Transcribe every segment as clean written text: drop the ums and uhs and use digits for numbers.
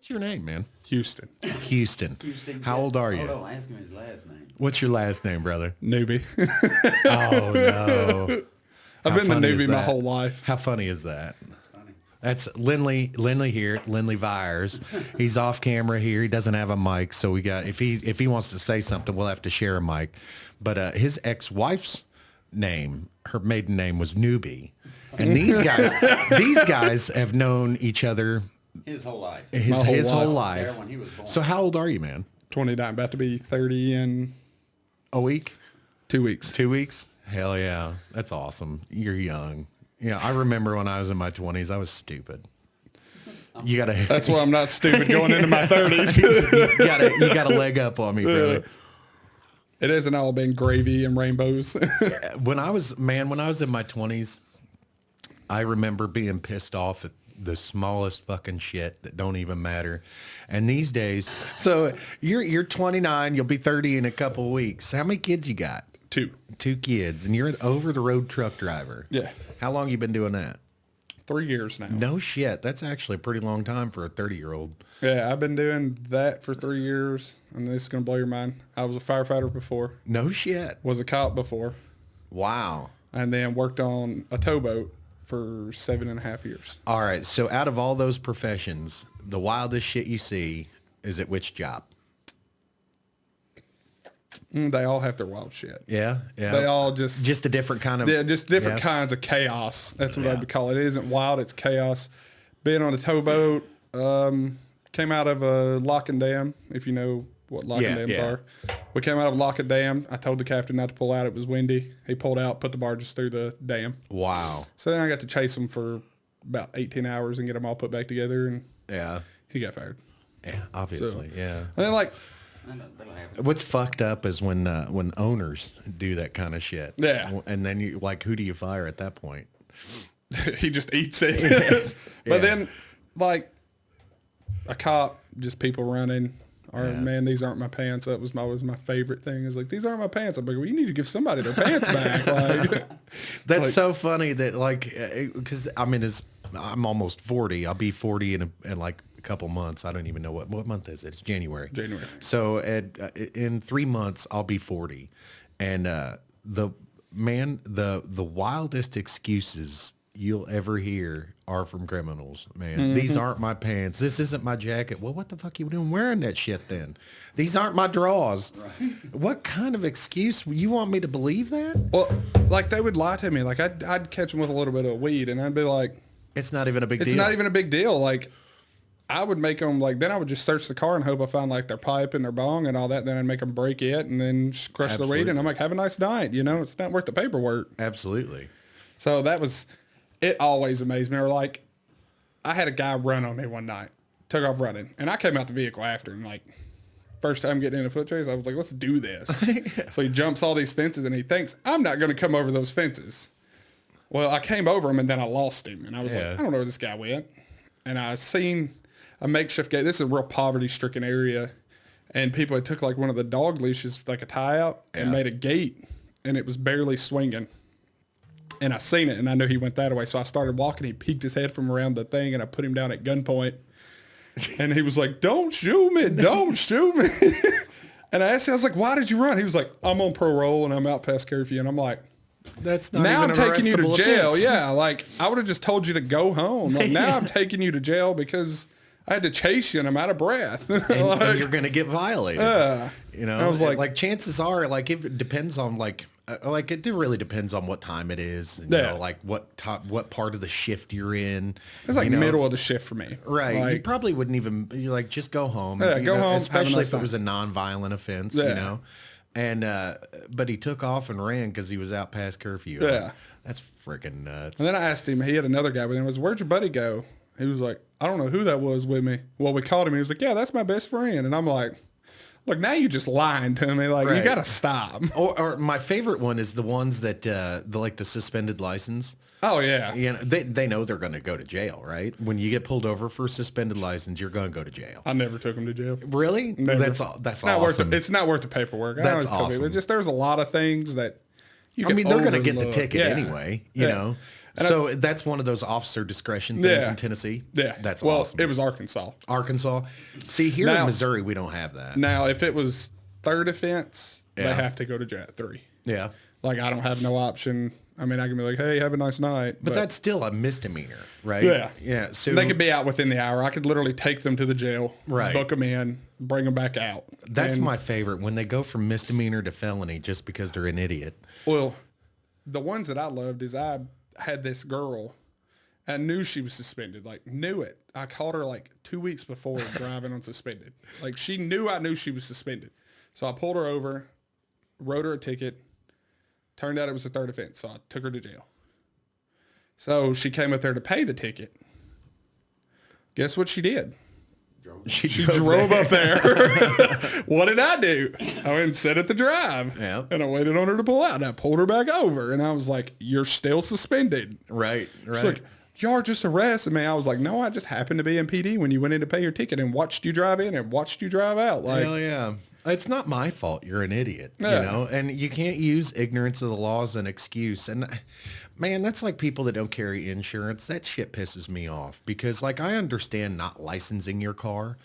What's your name, man? Houston. Houston. How old are you? Hold on, ask him his last name. What's your last name, brother? Newby. Oh, no. I've been the Newby my whole life. How funny is that? That's funny. That's Lindley here, Lindley Vyers. He's off camera here. He doesn't have a mic, so we got if he wants to say something, we'll have to share a mic. But his ex-wife's name, her maiden name was Newby. And these guys have known each other His whole life. his whole life. There when he was born. So how old are you, man? 29, about to be 30 in A week? 2 weeks. 2 weeks? Hell yeah. That's awesome. You're young. Yeah, I remember when I was in my 20s, I was stupid. That's why I'm not stupid going into my 30s. you got a leg up on me, brother. It hasn't all been gravy and rainbows. When I was in my 20s, I remember being pissed off at the smallest fucking shit that don't even matter. And these days, so you're 29, you'll be 30 in a couple of weeks. How many kids you got? 2. 2 kids, and you're an over-the-road truck driver. Yeah. How long you been doing that? 3 years now. No shit. That's actually a pretty long time for a 30-year-old. Yeah, I've been doing that for 3 years, and this is going to blow your mind. I was a firefighter before. No shit. Was a cop before. Wow. And then worked on a towboat for 7.5 years. All right. So out of all those professions, the wildest shit you see is at which job? They all have their wild shit. Yeah. They all just a different kind of... Yeah, just different kinds of chaos. That's what I'd call it. It isn't wild, it's chaos. Being on a towboat, came out of a lock and dam, if you know what lock and dams are. We came out of lock and dam. I told the captain not to pull out. It was windy. He pulled out, put the barges through the dam. Wow. So then I got to chase them for about 18 hours and get them all put back together, and he got fired. Yeah, obviously, yeah. And then, like... What's fucked up is when owners do that kind of shit. Yeah. And then you who do you fire at that point? He just eats it. But then, like, a cop, just people running. Or, man, these aren't my pants. That was my favorite thing. Is like, these aren't my pants. I'm like, well, you need to give somebody their pants back. Like, that's like, so funny that, like, because I mean, I'm almost 40. I'll be 40 in like a couple months. I don't even know what month is it. It's January. So in 3 months, I'll be 40, and the wildest excuses you'll ever hear are from criminals, man. Mm-hmm. These aren't my pants. This isn't my jacket. Well, what the fuck are you doing wearing that shit then? These aren't my drawers. Right. What kind of excuse? You want me to believe that? Well, like, they would lie to me. Like, I'd catch them with a little bit of weed, and I'd be like... It's not even a big deal. It's not even a big deal. Like, I would make them, like, then I would just search the car and hope I found, like, their pipe and their bong and all that. Then I'd make them break it and then just crush the weed. And I'm like, have a nice night. You know, it's not worth the paperwork. Absolutely. So that was... It always amazed me. Or, like, I had a guy run on me one night, took off running, and I came out the vehicle after, and, like, first time getting in a foot chase, I was like, let's do this. So he jumps all these fences, and he thinks, I'm not going to come over those fences. Well, I came over him, and then I lost him, and I was like, I don't know where this guy went. And I seen a makeshift gate. This is a real poverty-stricken area, and people had took, like, one of the dog leashes, like a tie-out, and made a gate, and it was barely swinging. And I seen it, and I knew he went that way. So I started walking. He peeked his head from around the thing, and I put him down at gunpoint. And he was like, don't shoot me. Don't shoot me. And I asked him, I was like, why did you run? He was like, I'm on parole, and I'm out past curfew. And I'm like, that's not now even I'm taking you to jail. Offense. Yeah, like, I would have just told you to go home. Like, now I'm taking you to jail because I had to chase you, and I'm out of breath. And you're going to get violated. You know, I was like, chances are, like, it depends on, like it really depends on what time it is, and, you know, like what part of the shift you're in. It's like middle of the shift for me. Right. Like, you probably wouldn't even, you're like, just go home. Yeah, go home. Especially if it was a non-violent offense, you know. And, but he took off and ran because he was out past curfew. Yeah. That's freaking nuts. And then I asked him, he had another guy with him, where'd your buddy go? He was like, I don't know who that was with me. Well, we called him. He was like, yeah, that's my best friend. And I'm like, look, now you just lying to me. Like, you got to stop. Or my favorite one is the ones that, the suspended license. Oh, yeah. You know, they know they're going to go to jail, right? When you get pulled over for a suspended license, you're going to go to jail. I never took him to jail. Really? Never. That's awesome. It's not worth the paperwork. That's awesome. There's a lot of things that they're going to get the ticket anyway, you know. So that's one of those officer discretion things Yeah. in Tennessee? Yeah. That's well, awesome. it was Arkansas. Arkansas. See, here Now- in Missouri, we don't have that. Now, if it was third offense, they Yeah. have to go to jail at 3. Yeah. Like, I don't have no option. I mean, I can be like, hey, have a nice night. But that's still a misdemeanor, right? Yeah. Yeah. So they could be out within the hour. I could literally take them to the jail, Right. book them in, bring them back out. that's And, my favorite, when they go from misdemeanor to felony just because they're an idiot. Well, the ones that I loved is I had this girl. I knew she was suspended. Like, knew it. I caught her like 2 weeks before driving on suspended. Like, she knew I knew she was suspended. So I pulled her over, wrote her a ticket. Turned out it was a third offense, so I took her to jail. So she came up there to pay the ticket. Guess what she did? She drove up there. What did I do? I went and sat at the drive. Yeah. And I waited on her to pull out. And I pulled her back over. And I was like, you're still suspended. Right. She's Right. like, y'all just arrested me. I was like, no, I just happened to be in PD when you went in to pay your ticket and watched you drive in and watched you drive out. Like, Hell yeah. It's not my fault. You're an idiot, Yeah. you know, and you can't use ignorance of the law as an excuse. And man, that's like people that don't carry insurance. That shit pisses me off because, like, I understand not licensing your car,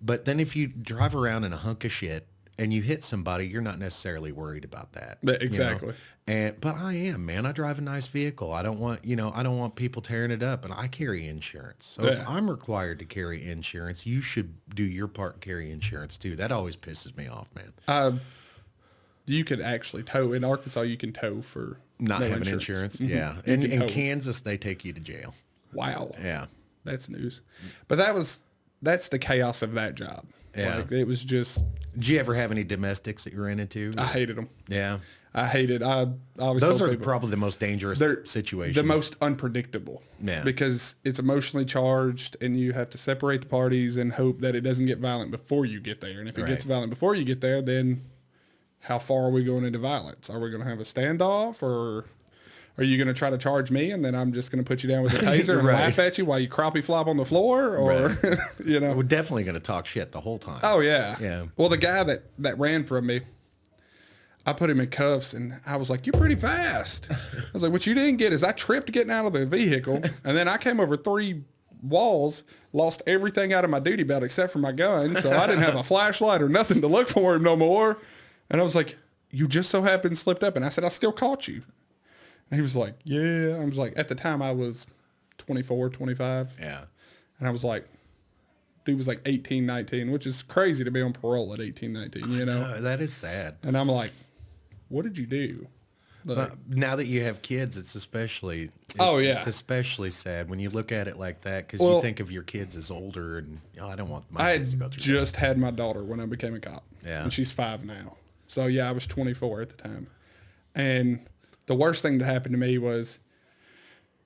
but then if you drive around in a hunk of shit and you hit somebody, you're not necessarily worried about that. Yeah, you know? exactly. But I am, man. I drive a nice vehicle. I don't want, I don't want people tearing it up, and I carry insurance. So if Yeah. I'm required to carry insurance, you should do your part and carry insurance too. That always pisses me off, man. you could actually tow. In Arkansas, you can tow for Not no having insurance. Mhm. Yeah. You And can in tow. Kansas, they take you to jail. Wow. Yeah. That's news. But that's the chaos of that job. Yeah. Like, it was just, Did you ever have any domestics that you ran into? I hated them. Yeah. I hated, I always Those told are people, probably the most dangerous they're situations. the most unpredictable. Yeah. Because it's emotionally charged and you have to separate the parties and hope that it doesn't get violent before you get there. And if it Right. gets violent before you get there, then how far are we going into violence? Are we going to have a standoff, or are you going to try to charge me and then I'm just going to put you down with a taser and Right. laugh at you while you crappie flop on the floor? Or, you know? We're definitely going to talk shit the whole time. Oh, yeah. Yeah. Well, the guy that ran from me, I put him in cuffs and I was like, you're pretty fast. I was like, what you didn't get is I tripped getting out of the vehicle and then I came over 3 walls, lost everything out of my duty belt except for my gun. So I didn't have a flashlight or nothing to look for him no more. And I was like, you just so happened slipped up. And I said, I still caught you. And he was like, yeah. I was like, at the time I was 24, 25. Yeah. And I was like, dude was like 18, 19, which is crazy to be on parole at 18, 19, you know? That is sad. And I'm like, what did you do? So now that you have kids, it's especially Oh, yeah. it's especially sad when you look at it like that because Well, you think of your kids as older and I don't want I my kids to go had through just had my daughter when I became a cop. Yeah. And she's 5 now. So yeah, I was 24 at the time. And the worst thing that happened to me was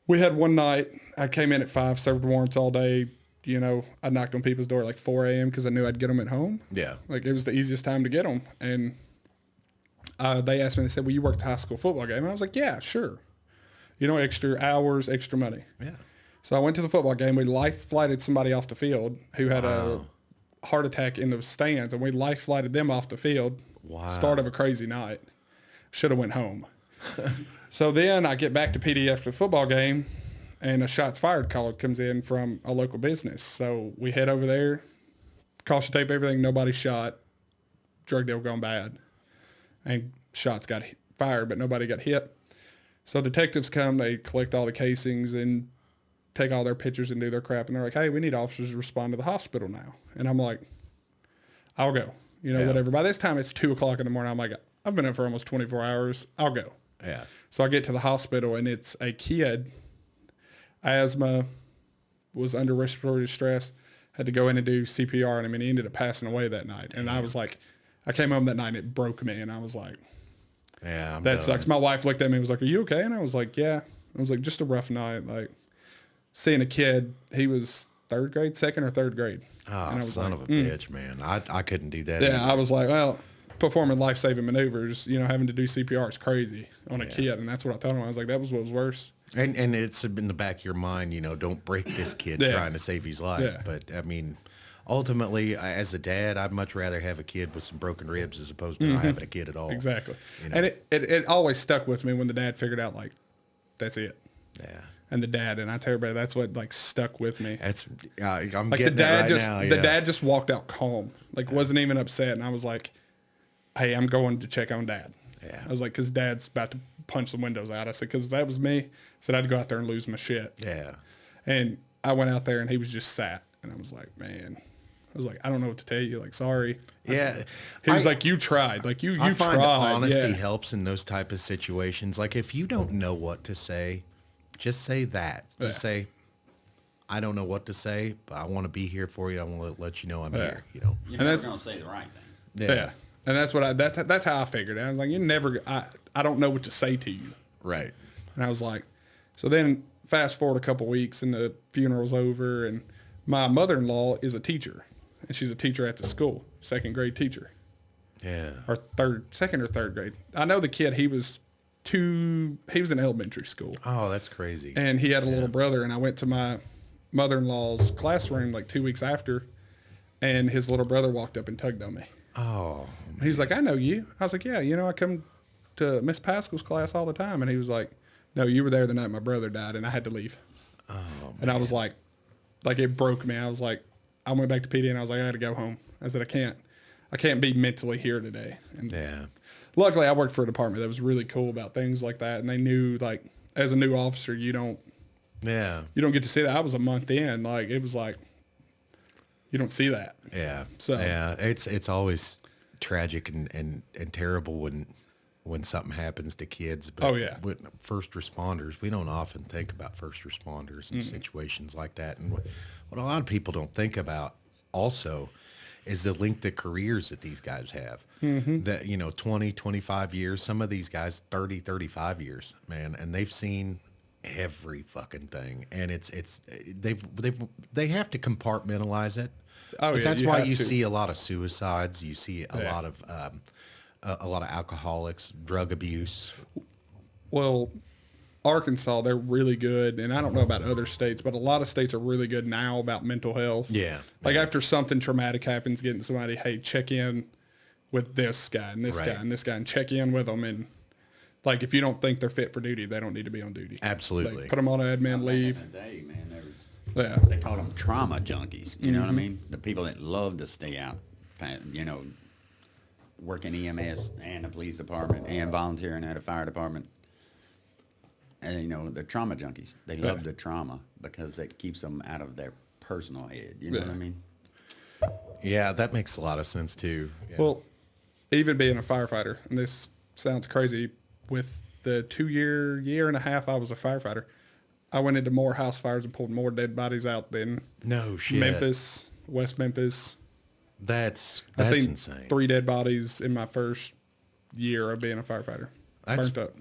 we had one night, I came in at 5, served warrants all day. You know, I knocked on people's door at like 4 a.m. because I knew I'd get them at home. that. Yeah. Like, it was the easiest time to get them. And they asked me, they said, well, you worked a high school football game. And I was like, yeah, sure. You know, extra hours, extra money. Yeah. So I went to the football game. We life flighted somebody off the field who had a heart attack in the stands, and we life flighted them off the field. Wow. Start of a crazy night. Should have went home. So then I get back to PD after the football game, and a shots fired call comes in from a local business. So we head over there, caution tape everything, nobody shot, drug deal gone bad, and shots got fired, but nobody got hit. So detectives come, they collect all the casings and take all their pictures and do their crap, and they're like, hey, we need officers to respond to the hospital now. And I'm like, I'll go, you know, Yeah. whatever. By this time it's 2 o'clock in the morning. I'm like, I've been up for almost 24 hours. I'll go. Yeah. So I get to the hospital, and it's a kid, asthma, was under respiratory distress, had to go in and do CPR on him, and he ended up passing away that night. And I was like, I came home that night and it broke me, and I was like, Yeah. I'm that done. sucks. My wife looked at me and was like, are you okay? And I was like, yeah. I was like, just a rough night. Like, seeing a kid, he was 3rd grade, 2nd or 3rd grade. And I Oh, was son like, of a bitch, man. I couldn't do that. yeah, either. I was like, well, performing life-saving maneuvers, you know, having to do CPR is crazy on a kid. And that's what I told him. I was like, that was what was worse. And it's in the back of your mind, you know, don't break this kid Yeah. trying to save his life. Yeah. But I mean, ultimately, as a dad, I'd much rather have a kid with some broken ribs as opposed to not having a kid at all. Exactly. You know? And it always stuck with me when the dad figured out, like, that's it. Yeah. And the dad, and I tell everybody that's what like stuck with me. That's I'm Like getting the dad it right just now. the Yeah. dad just walked out calm, like wasn't even upset, and I was like, "Hey, I'm going to check on dad." Yeah. I was like, "Cause dad's about to punch the windows out." I said, "Cause if that was me, I said I'd go out there and lose my shit." Yeah. And I went out there and he was just sat, and I was like, "Man," I was like, "I don't know what to tell you. Like, sorry." Yeah. He was like, "You tried. Like you I find tried." honesty Yeah. helps in those type of situations. Like if you don't know what to say, just say that. Just say, I don't know what to say, but I want to be here for you. I want to let you know I'm here. You know. You're And never that's- going to say the right thing. Yeah. And that's what that's how I figured it. I was like, I don't know what to say to you. Right. And I was like, so then fast forward a couple weeks and the funeral's over, and my mother-in-law is a teacher, and she's a teacher at the school, second grade teacher, Yeah. or second or third grade. I know the kid, he was in elementary school, Oh, that's crazy. and he had a little brother, and I went to my mother-in-law's classroom like 2 weeks after, and his little brother walked up and tugged on me. Oh, He was like, "I know you." I was like, "Yeah, I come to Miss Pascal's class all the time." And he was like, "No, you were there the night my brother died, and I had to leave." oh, And I was like it broke me. I was like, I went back to PD and I was like, I got to go home. I said, I can't be mentally here today. And yeah. luckily I worked for a department that was really cool about things like that. And they knew, like, as a new officer, you don't get to see that. I was a month in. Like, it was like, you don't see that. Yeah. So- yeah, it's always tragic and terrible when something happens to kids. But Oh, yeah. with first responders, we don't often think about first responders in situations like that. And what a lot of people don't think about also is the length of careers that these guys have. That 20, 25 years. Some of these guys 30, 35 years, man, and they've seen every fucking thing. And they have to compartmentalize it. Oh, But yeah, that's you why have you to. see a lot of suicides. You see a Yeah. lot of alcoholics, drug abuse. Well, Arkansas, they're really good. And I don't know about other states, but a lot of states are really good now about mental health. Yeah. Like after something traumatic happens, getting somebody, hey, check in with this guy and this Right. guy and this guy, and check in with them. And like, if you don't think they're fit for duty, they don't need to be on duty. Absolutely. Like, put them on admin leave. Back in the day, man, there was, Yeah. they called them trauma junkies. You know what I mean? The people that love to stay out, work in EMS and a police department and volunteering at a fire department. And, the trauma junkies, they love the trauma because it keeps them out of their personal head. You know what I Yeah. mean? Yeah, that makes a lot of sense too. Yeah. Well, even being a firefighter, and this sounds crazy, with the year and a half I was a firefighter, I went into more house fires and pulled more dead bodies out than no shit. Memphis, West Memphis. That's I seen insane. 3 dead bodies in my first year of being a firefighter. That's- Burnt up.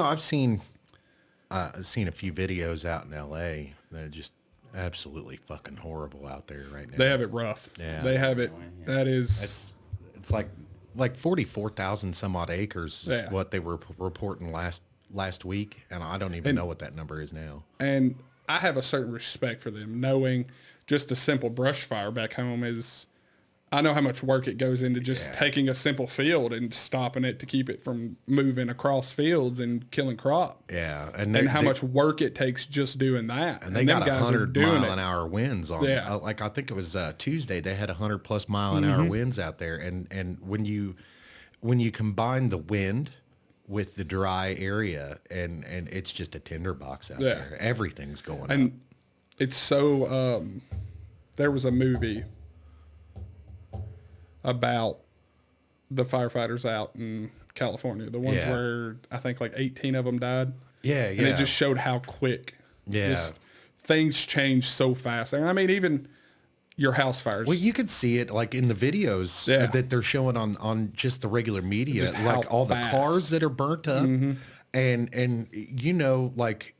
I've seen a few videos out in LA that are just absolutely fucking horrible out there right now. They have it rough. Yeah. They have it. That is. It's like 44,000 some odd acres is Yeah. what they were reporting last week, and I don't even know what that number is now. And I have a certain respect for them, knowing just a simple brush fire back home is. I know how much work it goes into just taking a simple field and stopping it to keep it from moving across fields and killing crop. Yeah, And how much work it takes just doing that. and they them got guys are 100 doing mile it. an hour winds on. Yeah. Like I think it was Tuesday. They had 100 plus mile an hour winds out there, and when you combine the wind with the dry area, and it's just a tinderbox out there. Everything's going up. And it's so. There was a movie about the firefighters out in California, the ones Yeah. where I think like 18 of them died. Yeah, And it yeah. just showed how quick. Yeah. just things change so fast. And I mean, even your house fires. Well, you could see it like in the videos Yeah. that they're showing on just the regular media, Just how like all the fast. cars that are burnt up, and like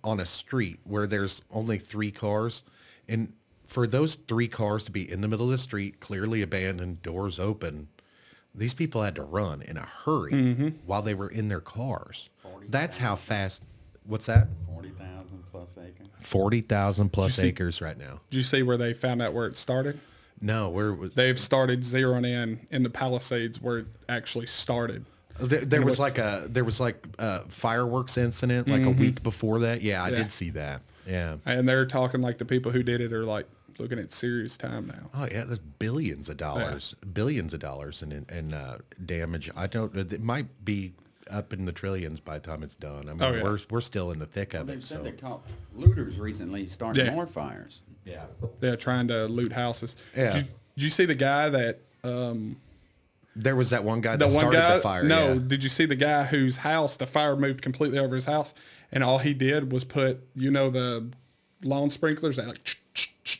on a street where there's only 3 cars, and for those 3 cars to be in the middle of the street, clearly abandoned, doors open, these people had to run in a hurry while they were in their cars. That's how fast. What's that? 40,000 plus acres. 40,000 plus Did you see- acres right now. Did you see where they found out where it started? No, where was? They've started zeroing in the Palisades where it actually started. There was like a fireworks incident like a week before that. Yeah, I did see that. Yeah. And they're talking like the people who did it are like looking at serious time now. Oh yeah, there's billions of dollars in damage. I don't. It might be up in the trillions by the time it's done. I mean, we're still in the thick of They've it. said So they caught looters recently starting more fires. yeah, They're trying to loot houses. Yeah. Did you see the guy that? there was that one guy that started the fire. No, yeah. did you see the guy whose house the fire moved completely over his house, and all he did was put the lawn sprinklers that like.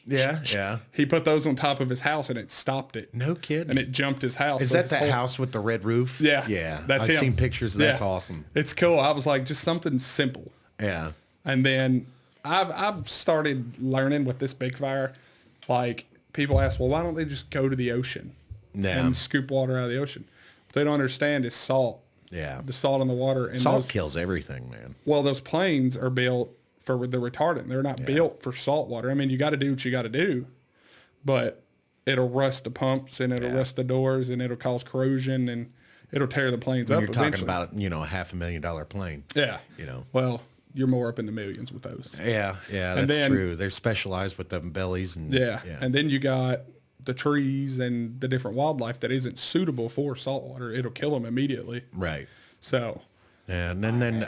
Yeah. He put those on top of his house and it stopped it. No kidding. And it jumped his house. Is so that house with the red roof? Yeah. Yeah. That's I've him. seen pictures. That's awesome. It's cool. I was like, just something simple. Yeah. And then I've started learning with this big fire. Like people ask, well, why don't they just go to the ocean and scoop water out of the ocean? What they don't understand is salt. Yeah. The salt in the water. And Salt kills everything, man. Well, those planes are built for the retardant. They're not built for salt water. I mean, you got to do what you got to do, but it'll rust the pumps and it'll rust the doors and it'll cause corrosion and it'll tear the planes up. You're talking eventually. about, a $500,000 plane. Yeah. You know. Well, you're more up in the millions with those. Yeah, that's true. They're specialized with them bellies and And then you got the trees and the different wildlife that isn't suitable for salt water. It'll kill them immediately. Right. So. And then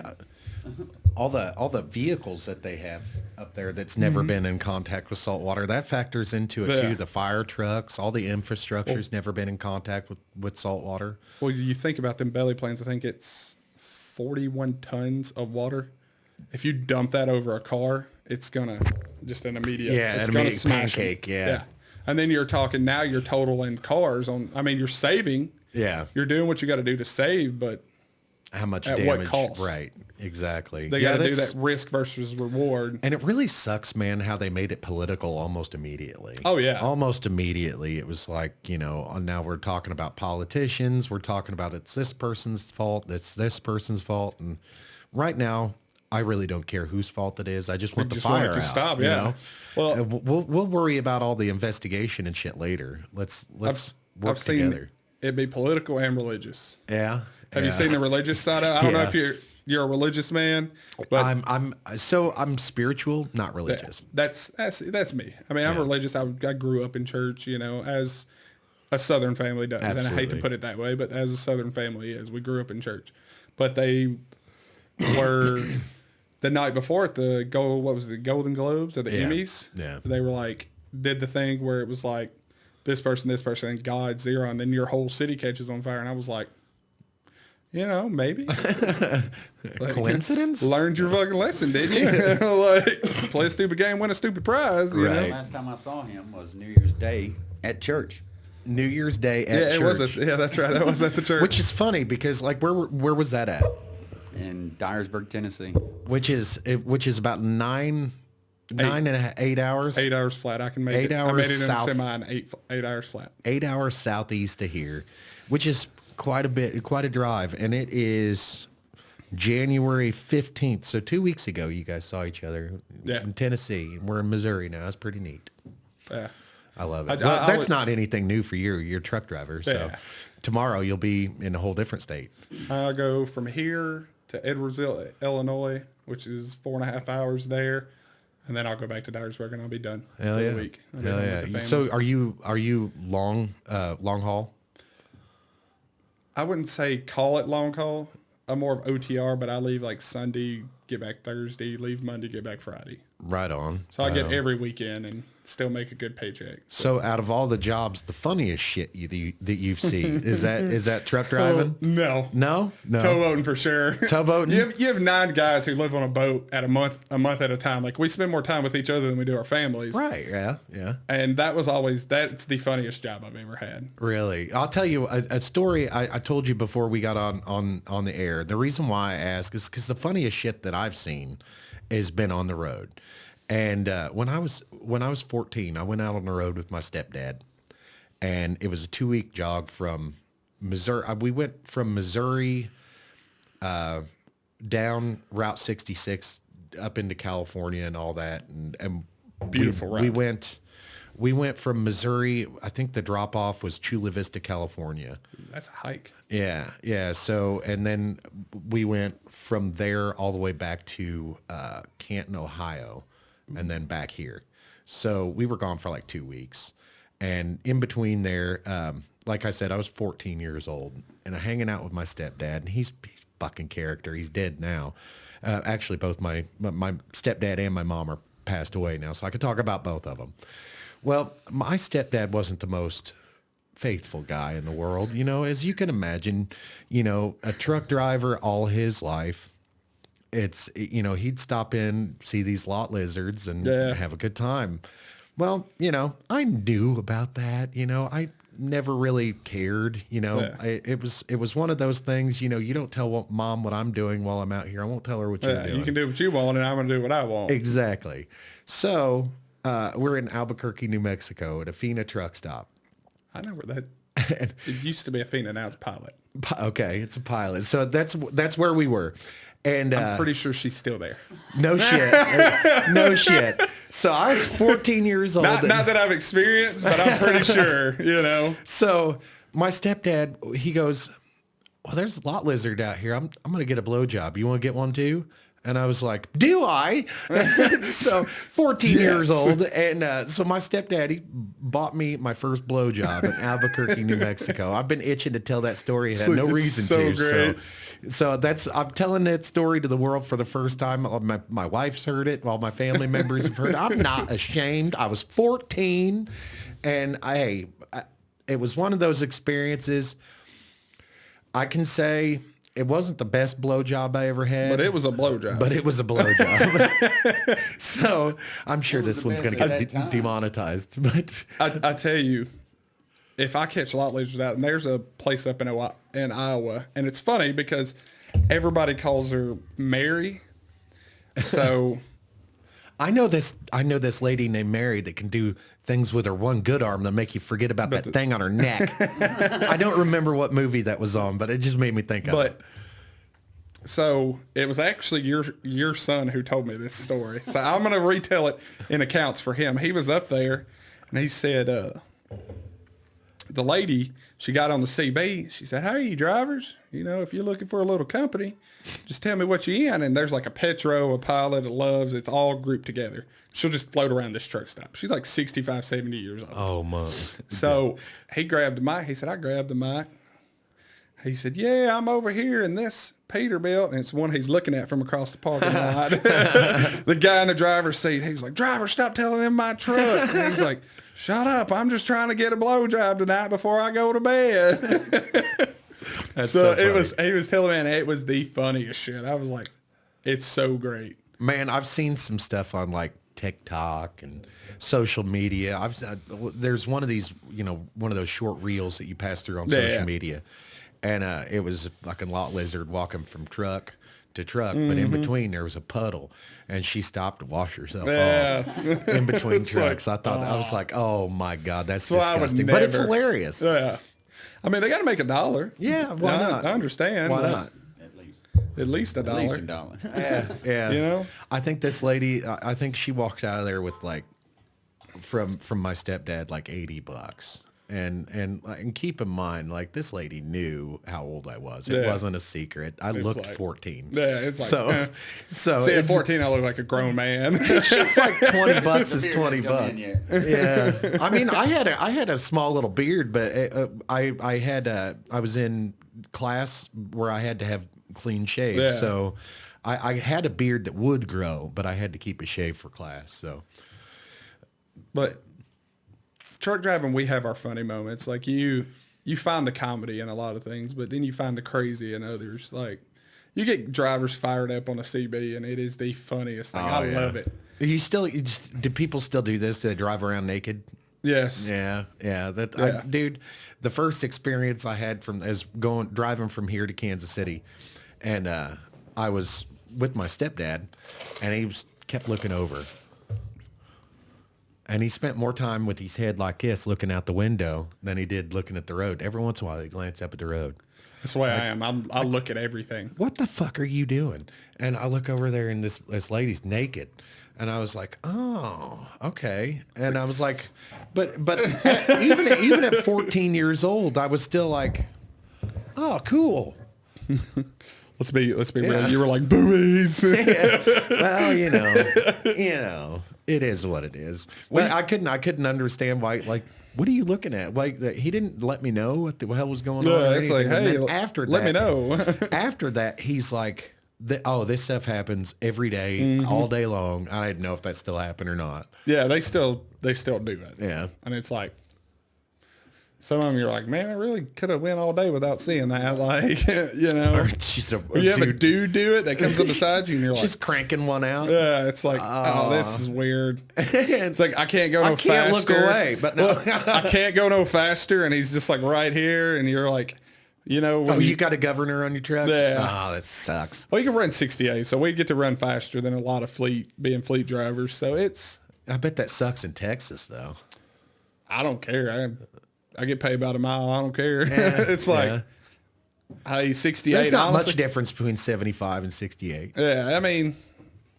all the vehicles that they have up there that's never been in contact with salt water, that factors into it too. The fire trucks, all the infrastructure's never been in contact with salt water. Well, you think about them belly planes, I think it's 41 tons of water. If you dump that over a car, it's gonna just an immediate it's gonna smash pancake, them. Yeah. And then you're talking now you're totaling cars you're saving. Yeah. You're doing what you got to do to save, but how much at damage? what cost? Right. Exactly. They got to do that risk versus reward. And it really sucks, man, how they made it political almost immediately. Oh, yeah. Almost immediately. It was like, now we're talking about politicians. We're talking about it's this person's fault. It's this person's fault. And right now, I really don't care whose fault it is. I just want the fire want it to out. Stop, yeah. Well, we'll worry about all the investigation and shit later. Let's work together. It'd be political and religious. Yeah. Have you seen the religious side of it? I don't know if you're a religious man, but I'm spiritual, not religious. That's me. I mean, I'm religious. I grew up in church, as a Southern family does. Absolutely. And I hate to put it that way, but as a Southern family is, we grew up in church. But they were the night before at the Golden Globes or the Emmys. Yeah. They were did the thing where it was like this person, and God, zero, and then your whole city catches on fire. And I was like, maybe. Coincidence? Learned your fucking lesson, didn't you? Play a stupid game, win a stupid prize. You know? Last time I saw him was New Year's Day at church. New Year's Day at church. That's right. That was at the church. Which is funny because where was that at? In Dyersburg, Tennessee. Which is about 8 hours. 8 hours flat. I can make 8 it. hours I made it in south. a semi in 8 hours flat. 8 hours southeast of here, which is quite a drive. And it is January 15th. So 2 weeks ago, you guys saw each other in Tennessee. We're in Missouri now. It's pretty neat. Yeah. I love it. That's not anything new for you. You're a truck driver. So tomorrow you'll be in a whole different state. I'll go from here to Edwardsville, Illinois, which is 4.5 hours there. And then I'll go back to Dyersburg and I'll be done for the week. Hell yeah. So are you long haul? I wouldn't say call it long haul. I'm more of OTR, but I leave Sunday, get back Thursday, leave Monday, get back Friday. Right on. So I get every weekend and still make a good paycheck. So out of all the jobs, the funniest shit that you've seen is that truck driving? No. Towboating for sure. Towboating? You have 9 guys who live on a boat at a month at a time. We spend more time with each other than we do our families. Right. Yeah. Yeah. And that's the funniest job I've ever had. Really? I'll tell you a story I told you before we got on the air. The reason why I ask is because the funniest shit that I've seen has been on the road. And when I was 14, I went out on the road with my stepdad, and it was a 2-week jog from Missouri. We went from Missouri down Route 66 up into California and all that, and beautiful route. We went from Missouri. I think the drop off was Chula Vista, California. that's a hike. Yeah, yeah. So, and then we went from there all the way back to Canton, Ohio, and then back here. So we were gone for like 2 weeks. And in between there, like I said, I was 14 years old and I'm hanging out with my stepdad, and he's fucking character. He's dead now. Actually, both my stepdad and my mom are passed away now, so I could talk about both of them. Well, my stepdad wasn't the most faithful guy in the world, as you can imagine, a truck driver all his life. It's, he'd stop in, see these lot lizards and have a good time. Well, I knew about that, I never really cared, it was one of those things, you don't tell mom what I'm doing while I'm out here. I won't tell her what you're doing. You can do what you want and I'm going to do what I want. Exactly. So, we're in Albuquerque, New Mexico at a Fina truck stop. I know where that. It used to be a Fina, now it's Pilot. Okay, it's a Pilot. So that's where we were, and I'm pretty sure she's still there. No shit, no shit. So I was 14 years old. Not that I've experienced, but I'm pretty sure. So my stepdad, he goes, "Well, there's a lot lizard out here. I'm gonna get a blowjob. You want to get one too?" And I was like, do I? So 14 years old. And so my stepdad, he bought me my first blowjob in Albuquerque, New Mexico. I've been itching to tell that story. I had no reason to. Great. So I'm telling that story to the world for the first time. My wife's heard it. All my family members have heard it. I'm not ashamed. I was 14. And it was one of those experiences. I can say it wasn't the best blowjob I ever had. But it was a blowjob. So I'm sure this one's going to get demonetized. But I tell you, if I catch lot lizards out, and there's a place up in Iowa, and it's funny because everybody calls her Mary. So I know this lady named Mary that can do things with her one good arm that make you forget about that thing on her neck. I don't remember what movie that was on, but it just made me think of it. So it was actually your son who told me this story. So I'm going to retell it in accounts for him. He was up there, and he said, the lady, she got on the CB. She said, "Hey, drivers, if you're looking for a little company, just tell me what you in." And there's like a Petro, a Pilot, a Loves. It's all grouped together. She'll just float around this truck stop. She's like 65, 70 years old. Oh, man. So he grabbed the mic. He said, "I grabbed the mic." He said, "Yeah, I'm over here in this Peterbilt." And it's one he's looking at from across the parking lot. The guy in the driver's seat, he's like, "Driver, stop telling him my truck." And he's like, "Shut up. I'm just trying to get a blowjob tonight before I go to bed." So he was telling me, and it was the funniest shit. I was like, it's so great. Man, I've seen some stuff on like TikTok and social media. There's one of these, one of those short reels that you pass through on social media. And it was a fucking lot lizard walking from truck to truck, but in between there was a puddle, and she stopped to wash herself off in between trucks. I thought, I was like, oh my God, that's disgusting. But it's hilarious. Yeah. I mean, they got to make $1. Yeah, why not? I understand. Why not? At least $1. At least $1. Yeah. I think this lady, I think she walked out of there with like, from my stepdad, like $80. And keep in mind, like, this lady knew how old I was. It wasn't a secret. I looked like 14. Yeah, it's like so see, at 14, I look like a grown man. It's just like $20 is $20. Yeah, I mean, I had a small little beard, but I was in class where I had to have clean shave, so I had a beard that would grow, but I had to keep a shave for class. So, but. Truck driving, we have our funny moments. Like you find the comedy in a lot of things, but then you find the crazy in others. Like you get drivers fired up on a CB, and it is the funniest thing. I love it. Do people still do this? Do they drive around naked? Yes. Yeah. Dude, the first experience I had driving from here to Kansas City, and I was with my stepdad, and he kept looking over. And he spent more time with his head like this, looking out the window, than he did looking at the road. Every once in a while, he'd glance up at the road. That's the way I am. I look at everything. What the fuck are you doing? And I look over there, and this lady's naked. And I was like, oh, okay. And I was like, but even at 14 years old, I was still like, Oh, cool. Let's be real. You were like boobies. Well, it is what it is. Well, I couldn't understand why. Like, what are you looking at? Like, he didn't let me know what the hell was going on. Yeah, it's like, and hey, then after let me know. after that, he's like, this stuff happens every day, all day long. I didn't know if that still happened or not. Yeah, they still do it. Yeah. And it's like, some of them you're like, man, I really could have went all day without seeing that. Like, Or you have a dude do it that comes up beside you and you're like, just cranking one out. yeah, it's like, oh, this is weird. It's like, I can't go no faster. I can't look away, but no. I can't go no faster. And he's just like right here. And you're like, when you got a governor on your truck? Yeah. Oh, that sucks. Well, you can run 68, so we get to run faster than a lot of being fleet drivers. So I bet that sucks in Texas, though. I don't care. I get paid about a mile. I don't care. Yeah, it's like, hey, 68. There's not honestly, much difference between 75 and 68. Yeah, I mean,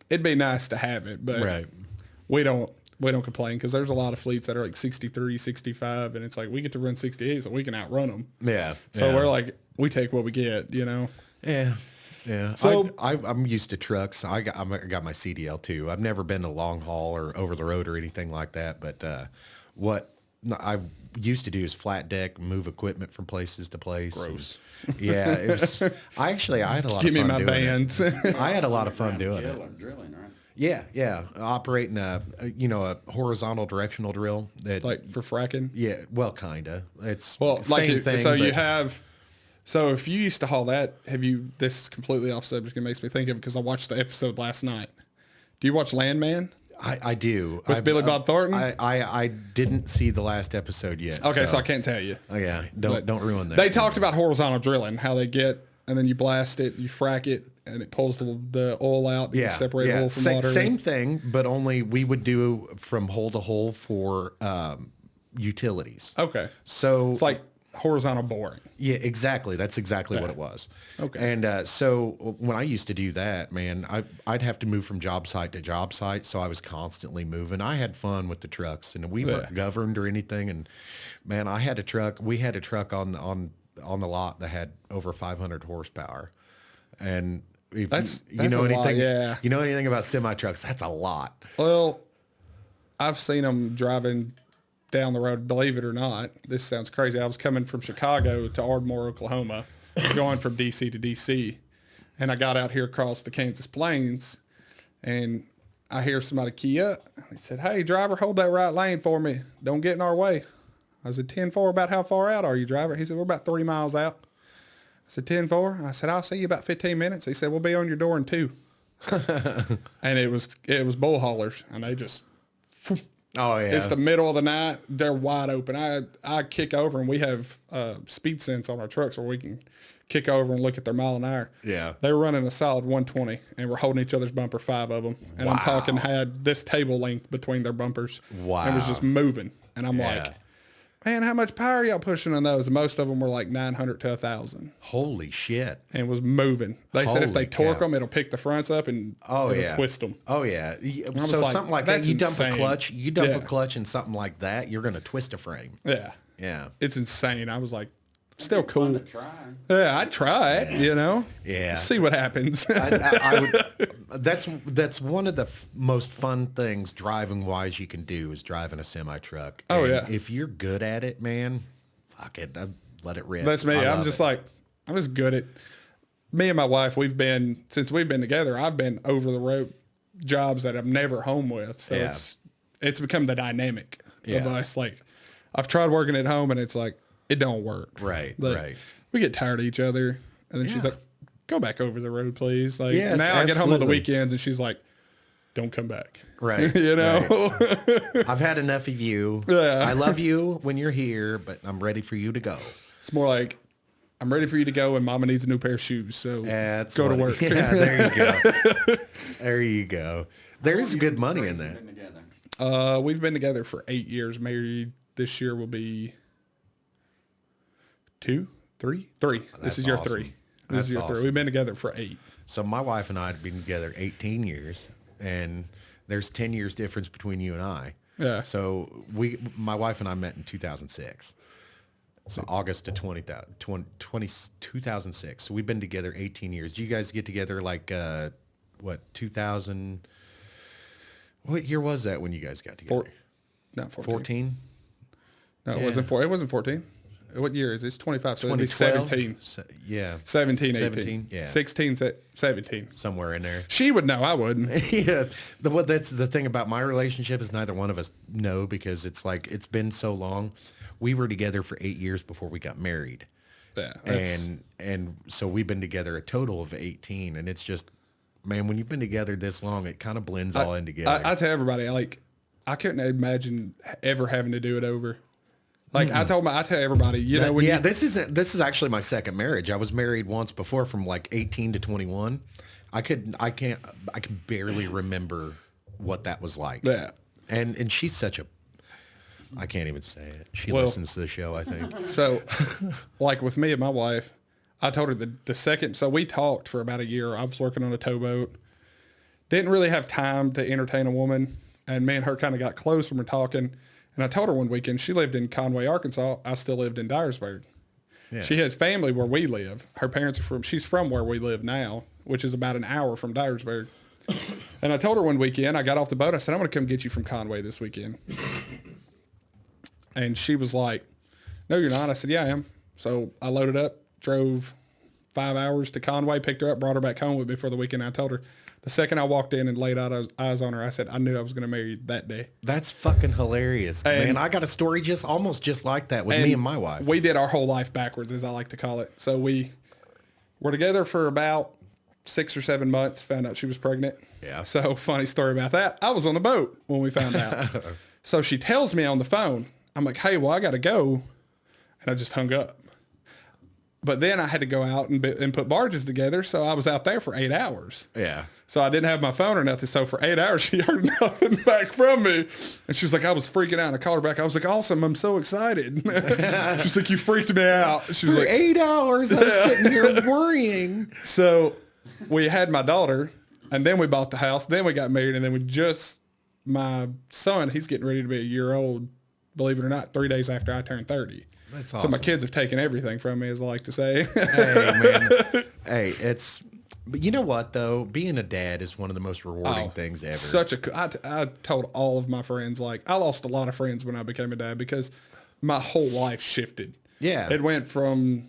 it'd be nice to have it, but Right. we don't complain because there's a lot of fleets that are like 63, 65, and it's like we get to run 68, so we can outrun them. Yeah. So yeah. we're like, we take what we get, Yeah. Yeah. So- I'm used to trucks. I got my CDL too. I've never been to long haul or over the road or anything like that. But what I used to do is flat deck, move equipment from places to place. Gross. Yeah. It was, I had a lot Give of me fun my doing bands. it. I had a lot of fun doing it. Drilling, right? Yeah. Yeah. Operating a horizontal directional drill that Like for fracking. yeah. Well, kinda. It's Well, same thing. so you but- have. So if you used to haul that, this is completely off subject. It makes me think of it because I watched the episode last night. Do you watch Landman? I do. With Billy Bob Thornton? I didn't see the last episode yet. Okay, so I can't tell you. Oh yeah, But don't ruin that. They talked about horizontal drilling, how they get, and then you blast it, you frack it, and it pulls the oil out. You separate the oil from water. Same thing, but only we would do from hole to hole for utilities. Okay. So It's like horizontal boring. yeah, exactly. That's exactly what it was. Okay. And so when I used to do that, man, I'd have to move from job site to job site, so I was constantly moving. I had fun with the trucks, and we weren't governed or anything. And man, I had a truck. We had a truck on the lot that had over 500 horsepower, and if That's you know a lot, anything, yeah. you know anything about semi trucks, that's a lot. Well, I've seen them driving down the road. Believe it or not, this sounds crazy. I was coming from Chicago to Ardmore, Oklahoma, going from DC to DC, and I got out here across the Kansas Plains, and I hear somebody key up. He said, "Hey, driver, hold that right lane for me. Don't get in our way." I said, 10-4, about how far out are you, driver? He said, "We're about 3 miles out." I said, 10-4. I said, "I'll see you about 15 minutes. He said, "We'll be on your door in 2." And it was bull haulers, and they just, Oh yeah, it's the middle of the night. They're wide open. I kick over, and we have speed sense on our trucks where we can kick over and look at their mile an hour. Yeah. They were running a solid 120, and we're holding each other's bumper, 5 of them. And I'm talking had this table length between their bumpers. Wow. And it was just moving. And I'm like, man, how much power y'all pushing on those? And most of them were like 900 to 1,000. Holy shit. And was moving. They said if Holy they torque cow. them, it'll pick the fronts up and Oh it'll yeah, twist them. Oh yeah. was So like, something like that, that's you dump insane. a clutch. You dump Yeah. a clutch in something like that, you're gonna twist a frame. Yeah. Yeah. It's insane. I was like, still cool. To try. Yeah, I'd try it, Yeah. See what happens. I would. That's one of the most fun things driving wise you can do is driving a semi truck. Oh, yeah. If you're good at it, man, fuck it, let it rip. That's me. I I'm love just it. like, I'm just good at, me and my wife, since we've been together, I've been over the road jobs that I'm never home with. So Yeah. it's become the dynamic of Yeah. us. Like, I've tried working at home and it's like, it don't work. Right, Like, right. We get tired of each other. And then she's Yeah. like, go back over the road, please. Like, Yes, now I get home on the absolutely. weekends and she's like, don't come back. Right. You know? right. I've had enough of you. Yeah. I love you when you're here, but I'm ready for you to go. It's more like, I'm ready for you to go and mama needs a new pair of shoes. So That's go to funny. work. Yeah, there you go. There you go. There's good money in that. Been together. We've been together for 8 years. Married this year will be 2, 3. This That's is year awesome. 3. This That's is year 3. awesome. We've been together for 8. So my wife and I have been together 18 years, and there's 10 years difference between you and I. Yeah. So my wife and I met in 2006. So August of 2006. So we've been together 18 years. Did you guys get together like, 2000? What year was that when you guys got together? Not 14. 14? No, it wasn't 4. It wasn't 14. What year is it? It's 25, so it'd be 2012? 17. Yeah. 17, 18. 17, yeah. 16, 17. Somewhere in there. She would know, I wouldn't. Yeah. That's the thing about my relationship is neither one of us know because it's like, it's been so long. We were together for 8 years before we got married. Yeah. And so we've been together a total of 18. And it's just, man, when you've been together this long, it kind of blends all in together. I tell everybody, like, I couldn't imagine ever having to do it over. Like I tell everybody, this is actually my second marriage. I was married once before from like 18 to 21. I can barely remember what that was like. Yeah. And she's such a, I can't even say it. She listens to the show, I think. So like with me and my wife, I told her the second, so we talked for about a year. I was working on a towboat. Didn't really have time to entertain a woman. And me and her kind of got close and we're talking. And I told her one weekend, she lived in Conway, Arkansas. I still lived in Dyersburg. Yeah. She has family where we live. Her parents are she's from where we live now, which is about an hour from Dyersburg. And I told her one weekend, I got off the boat. I said, I'm going to come get you from Conway this weekend. And she was like, no, you're not. I said, yeah, I am. So I loaded up, drove 5 hours to Conway, picked her up, brought her back home with me for the weekend. I told her, the second I walked in and laid eyes on her, I said, I knew I was going to marry you that day. That's fucking hilarious. Man, I got a story almost just like that with me and my wife. We did our whole life backwards, as I like to call it. So we were together for about 6 or 7 months, found out she was pregnant. Yeah. So funny story about that. I was on the boat when we found out. So she tells me on the phone, I'm like, hey, well, I got to go. And I just hung up. But then I had to go out and put barges together. So I was out there for 8 hours. Yeah. So I didn't have my phone or nothing. So for 8 hours, she heard nothing back from me. And she was like, I was freaking out. And I called her back. I was like, awesome. I'm so excited. She's like, you freaked me out. She was for like, 8 hours, I was sitting here worrying. So we had my daughter, and then we bought the house. Then we got married. And then my son, he's getting ready to be a year old, believe it or not, 3 days after I turned 30. That's awesome. So my kids have taken everything from me, as I like to say. Hey, man. Hey, but you know what, though? Being a dad is one of the most rewarding things ever. I told all of my friends, like, I lost a lot of friends when I became a dad because my whole life shifted. Yeah. It went from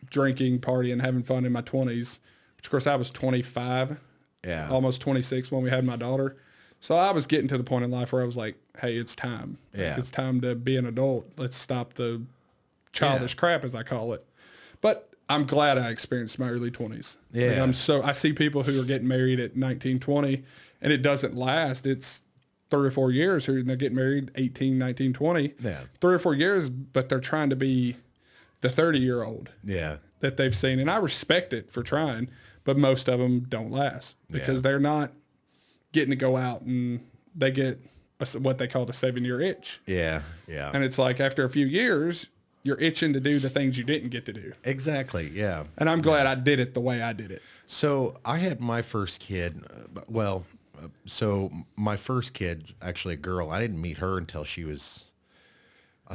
drinking, partying, having fun in my 20s, which, of course, I was 25, almost 26 when we had my daughter. So I was getting to the point in life where I was like, hey, it's time. Yeah. Like, it's time to be an adult. Let's stop the childish crap, as I call it. But I'm glad I experienced my early 20s. Yeah. Like I see people who are getting married at 19, 20, and it doesn't last. It's 3 or 4 years, and they're getting married 18, 19, 20. Yeah. 3 or 4 years, but they're trying to be the 30-year-old that they've seen. And I respect it for trying, but most of them don't last because they're not getting to go out and they get what they call the 7-year itch. Yeah, yeah. And it's like after a few years, you're itching to do the things you didn't get to do. Exactly, yeah. And I'm glad I did it the way I did it. So I had my first kid, so my first kid, actually a girl, I didn't meet her until I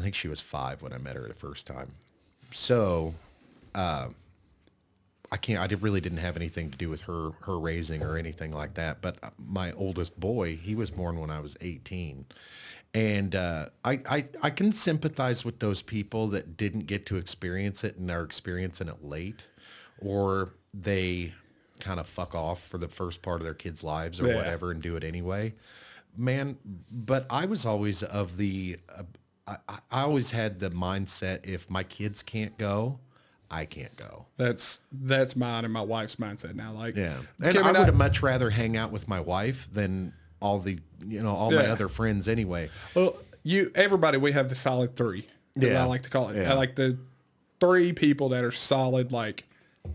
think she was 5 when I met her the first time. So I really didn't have anything to do with her raising or anything like that. But my oldest boy, he was born when I was 18. And I can sympathize with those people that didn't get to experience it and are experiencing it late, or they kind of fuck off for the first part of their kids' lives or whatever and do it anyway. Man, but I was always I always had the mindset, if my kids can't go, I can't go. That's mine and my wife's mindset now. Like, yeah, and I would much rather hang out with my wife than all my other friends anyway. Well, everybody, we have the solid 3, as I like to call it. Yeah. I like the 3 people that are solid, like,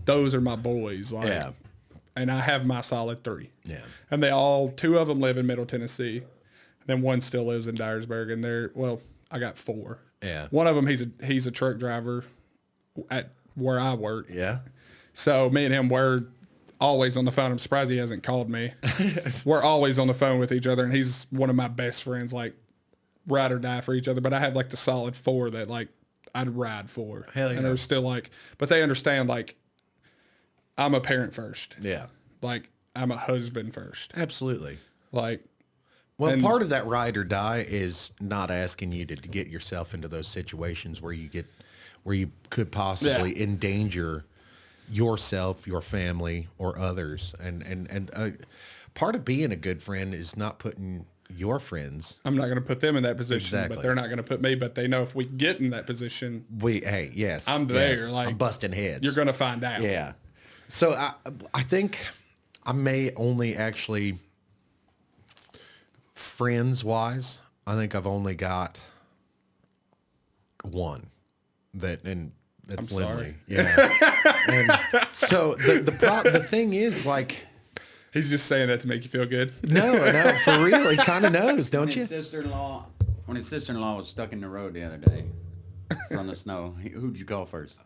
those are my boys. Like, and I have my solid 3. Yeah. And 2 of them live in Middle Tennessee. And then one still lives in Dyersburg, and I got 4. Yeah. One of them, he's a truck driver at where I work. Yeah. So me and him were always on the phone. I'm surprised he hasn't called me. We're always on the phone with each other, and he's one of my best friends, like ride or die for each other. But I have like the solid 4 that like I'd ride for. Hell yeah. And they're still like, but they understand like I'm a parent first. Yeah. Like I'm a husband first. Absolutely. Like, Well, and- part of that ride or die is not asking you to get yourself into those situations where you could possibly endanger yourself, your family, or others. And part of being a good friend is not putting your friends. I'm not going to put them in that position, Exactly. but they're not going to put me. But they know if we get in that position, Yes, I'm there. yes, Like I'm busting heads. you're going to find out. Yeah. So I think I may only actually, friends wise, I think I've only got one and that's I'm Lindley. sorry. Yeah. And so the thing is like, He's just saying that to make you feel good. no, for real, he kind of knows, don't you? When his sister-in-law was stuck in the road the other day from the snow, who'd you call first?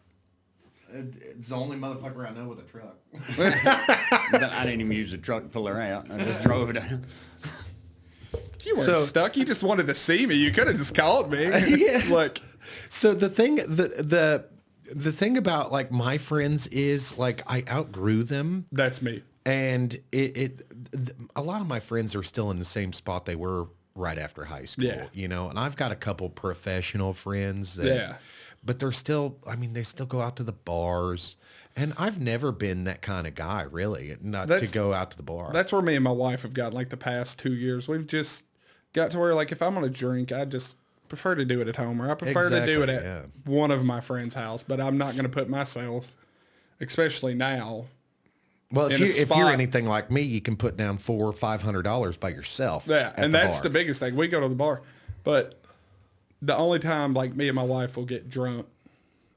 It's the only motherfucker I know with a truck. But I didn't even use the truck to pull her out. I just drove it out. You weren't So- stuck. You just wanted to see me. You could have just called me. Yeah. Like, So the thing about like my friends is like I outgrew them, that's me. and a lot of my friends are still in the same spot they were right after high school. Yeah. You know, and I've got a couple professional friends that, Yeah. but they're still, I mean, they still go out to the bars, and I've never been that kind of guy, really, not to go out to the bar. That's where me and my wife have got like the past 2 years. We've just got to where like if I'm going to drink, I just prefer to do it at home, or I prefer to do it Exactly, at yeah. one of my friends' house. But I'm not going to put myself, especially now. Well, in a if you're spot- anything like me, you can put down $400 or $500 by yourself. Yeah, at and the that's bar. the biggest thing. We go to the bar, but the only time like me and my wife will get drunk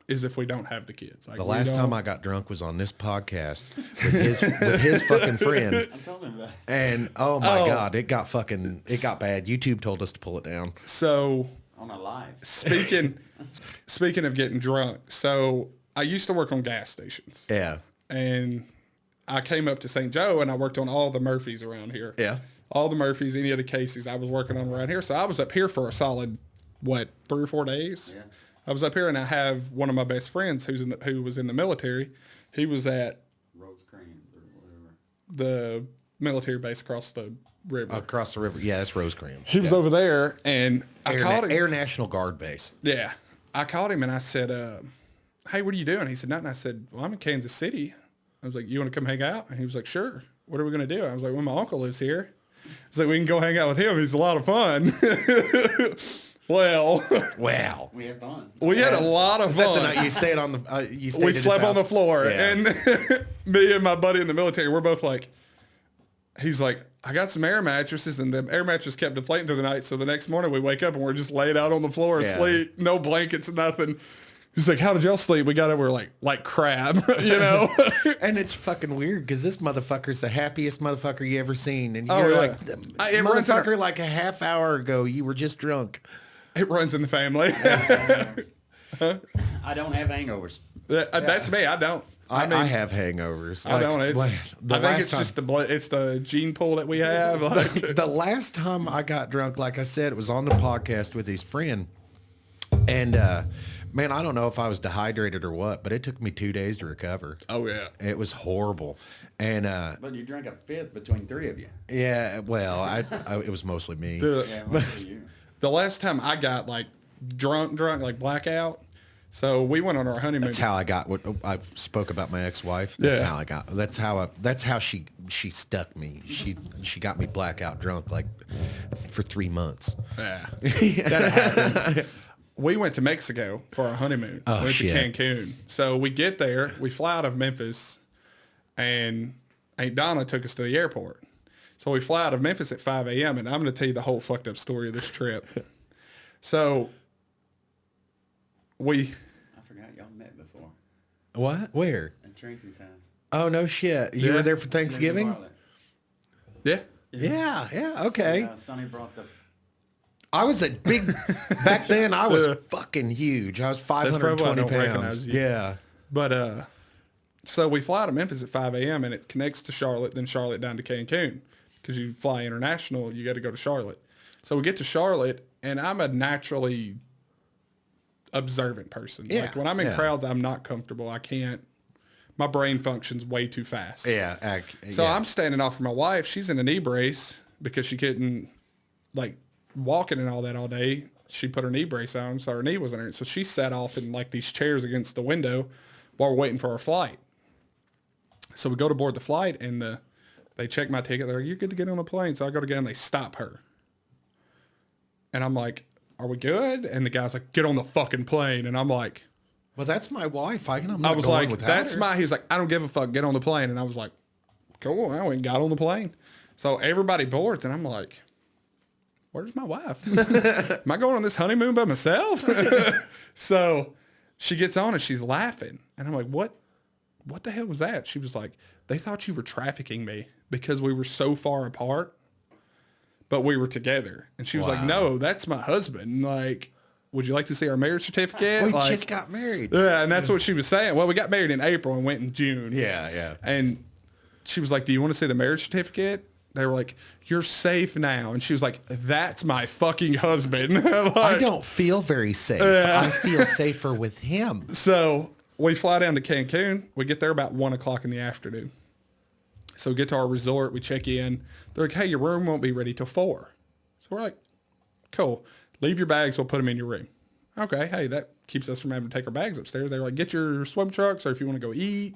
is if we don't have the kids. Like The last time I got drunk was on this podcast with his fucking friend. I told him that. And oh my God, it got bad. YouTube told us to pull it down. so On a live. speaking of getting drunk, so I used to work on gas stations, Yeah. and I came up to St. Joe and I worked on all the Murphys around here. Yeah. All the Murphys, any of the Caseys I was working on around here. So I was up here for a solid, 3 or 4 days? Yeah. I was up here, and I have one of my best friends who was in the military. He was at Rosecrans or whatever. the military base across the river. Across the river. Yeah, that's Rosecrans. He was over there, and I called him. Air National Guard base. Yeah. I called him, and I said, hey, what are you doing? He said, nothing. I said, well, I'm in Kansas City. I was like, you want to come hang out? And he was like, sure. What are we going to do? I was like, well, my uncle lives here. I was like, we can go hang out with him. He's a lot of fun. Well, Wow. We had fun. we had a lot of Is that the fun. night you stayed on the? You stayed We at his slept on house? the floor, Yeah. and me and my buddy in the military, we're both like, he's like, I got some air mattresses, and the air mattress kept deflating through the night. So the next morning we wake up and we're just laid out on the floor Yeah. asleep, no blankets, nothing. He's like, how did y'all sleep? We got up, we're like crab, you know? And it's fucking weird because this motherfucker's the happiest motherfucker you ever seen, and Oh, you're yeah. like, It runs in our- motherfucker, like a half hour ago you were just drunk. It runs in the family. I don't have hangovers. That's me. I don't. I mean, have hangovers. I don't. It's, the I think last it's time- just the blood. It's the gene pool that we have. Like, the last time I got drunk, like I said, it was on the podcast with his friend. And man, I don't know if I was dehydrated or what, but it took me 2 days to recover. oh yeah. It was horrible. And But you drank a fifth between 3 of you. yeah, well, it was mostly me. Yeah, mostly you. The last time I got like drunk, like blackout. So we went on our honeymoon. That's how I got what I spoke about my ex-wife. That's Yeah. how I got. That's how she stuck me. She got me blackout drunk like for 3 months. Yeah. That happened. We went to Mexico for our honeymoon. Oh, we went shit. to Cancun. So we get there, we fly out of Memphis, and Aunt Donna took us to the airport. So we fly out of Memphis at 5 a.m., and I'm going to tell you the whole fucked up story of this trip. So I forgot y'all met before What? Where? at Tracy's house. Oh no shit! You Yeah. were there for Thanksgiving? yeah. Yeah. Okay. Sonny brought the. I was a big back then. I was fucking huge. I was probably why I 520 don't pounds. recognize you. Yeah. But so we fly to Memphis at 5 a.m. and it connects to Charlotte, then Charlotte down to Cancun. Because you fly international, you got to go to Charlotte. So we get to Charlotte, and I'm a naturally observant person. Yeah, Like when I'm in yeah. crowds, I'm not comfortable. I can't. My brain functions way too fast. Yeah. So I'm standing off for my wife. She's in a knee brace because she couldn't, like, walking and all that all day. She put her knee brace on, so her knee wasn't hurt. So she sat off in, like, these chairs against the window while we're waiting for our flight. So we go to board the flight, and they check my ticket. They're like, you're good to get on the plane. So I go to get on. They stop her. And I'm like, are we good? And the guy's like, get on the fucking plane. And I'm like... Well, that's my wife. I'm I not was going like, without that's her. my, he was like, I don't give a fuck, get on the plane. And I was like, cool, I went and got on the plane. So everybody boards, and I'm like, where's my wife? Am I going on this honeymoon by myself? So she gets on and she's laughing. And I'm like, what the hell was that? She was like, they thought you were trafficking me because we were so far apart, but we were together. And she was like, no, that's my husband. Like, would you like to see our marriage certificate? We like, just got married. yeah, and that's what she was saying. Well, we got married in April and went in June. Yeah. And she was like, do you want to see the marriage certificate? They were like, you're safe now. And she was like, that's my fucking husband. Like, I don't feel very safe. I feel safer with him. so we fly down to Cancun. We get there about 1 o'clock in the afternoon. So we get to our resort. We check in. They're like, hey, your room won't be ready till 4. So we're like, cool. Leave your bags. We'll put them in your room. Okay. Hey, that keeps us from having to take our bags upstairs. They're like, get your swim trunks, or if you want to go eat,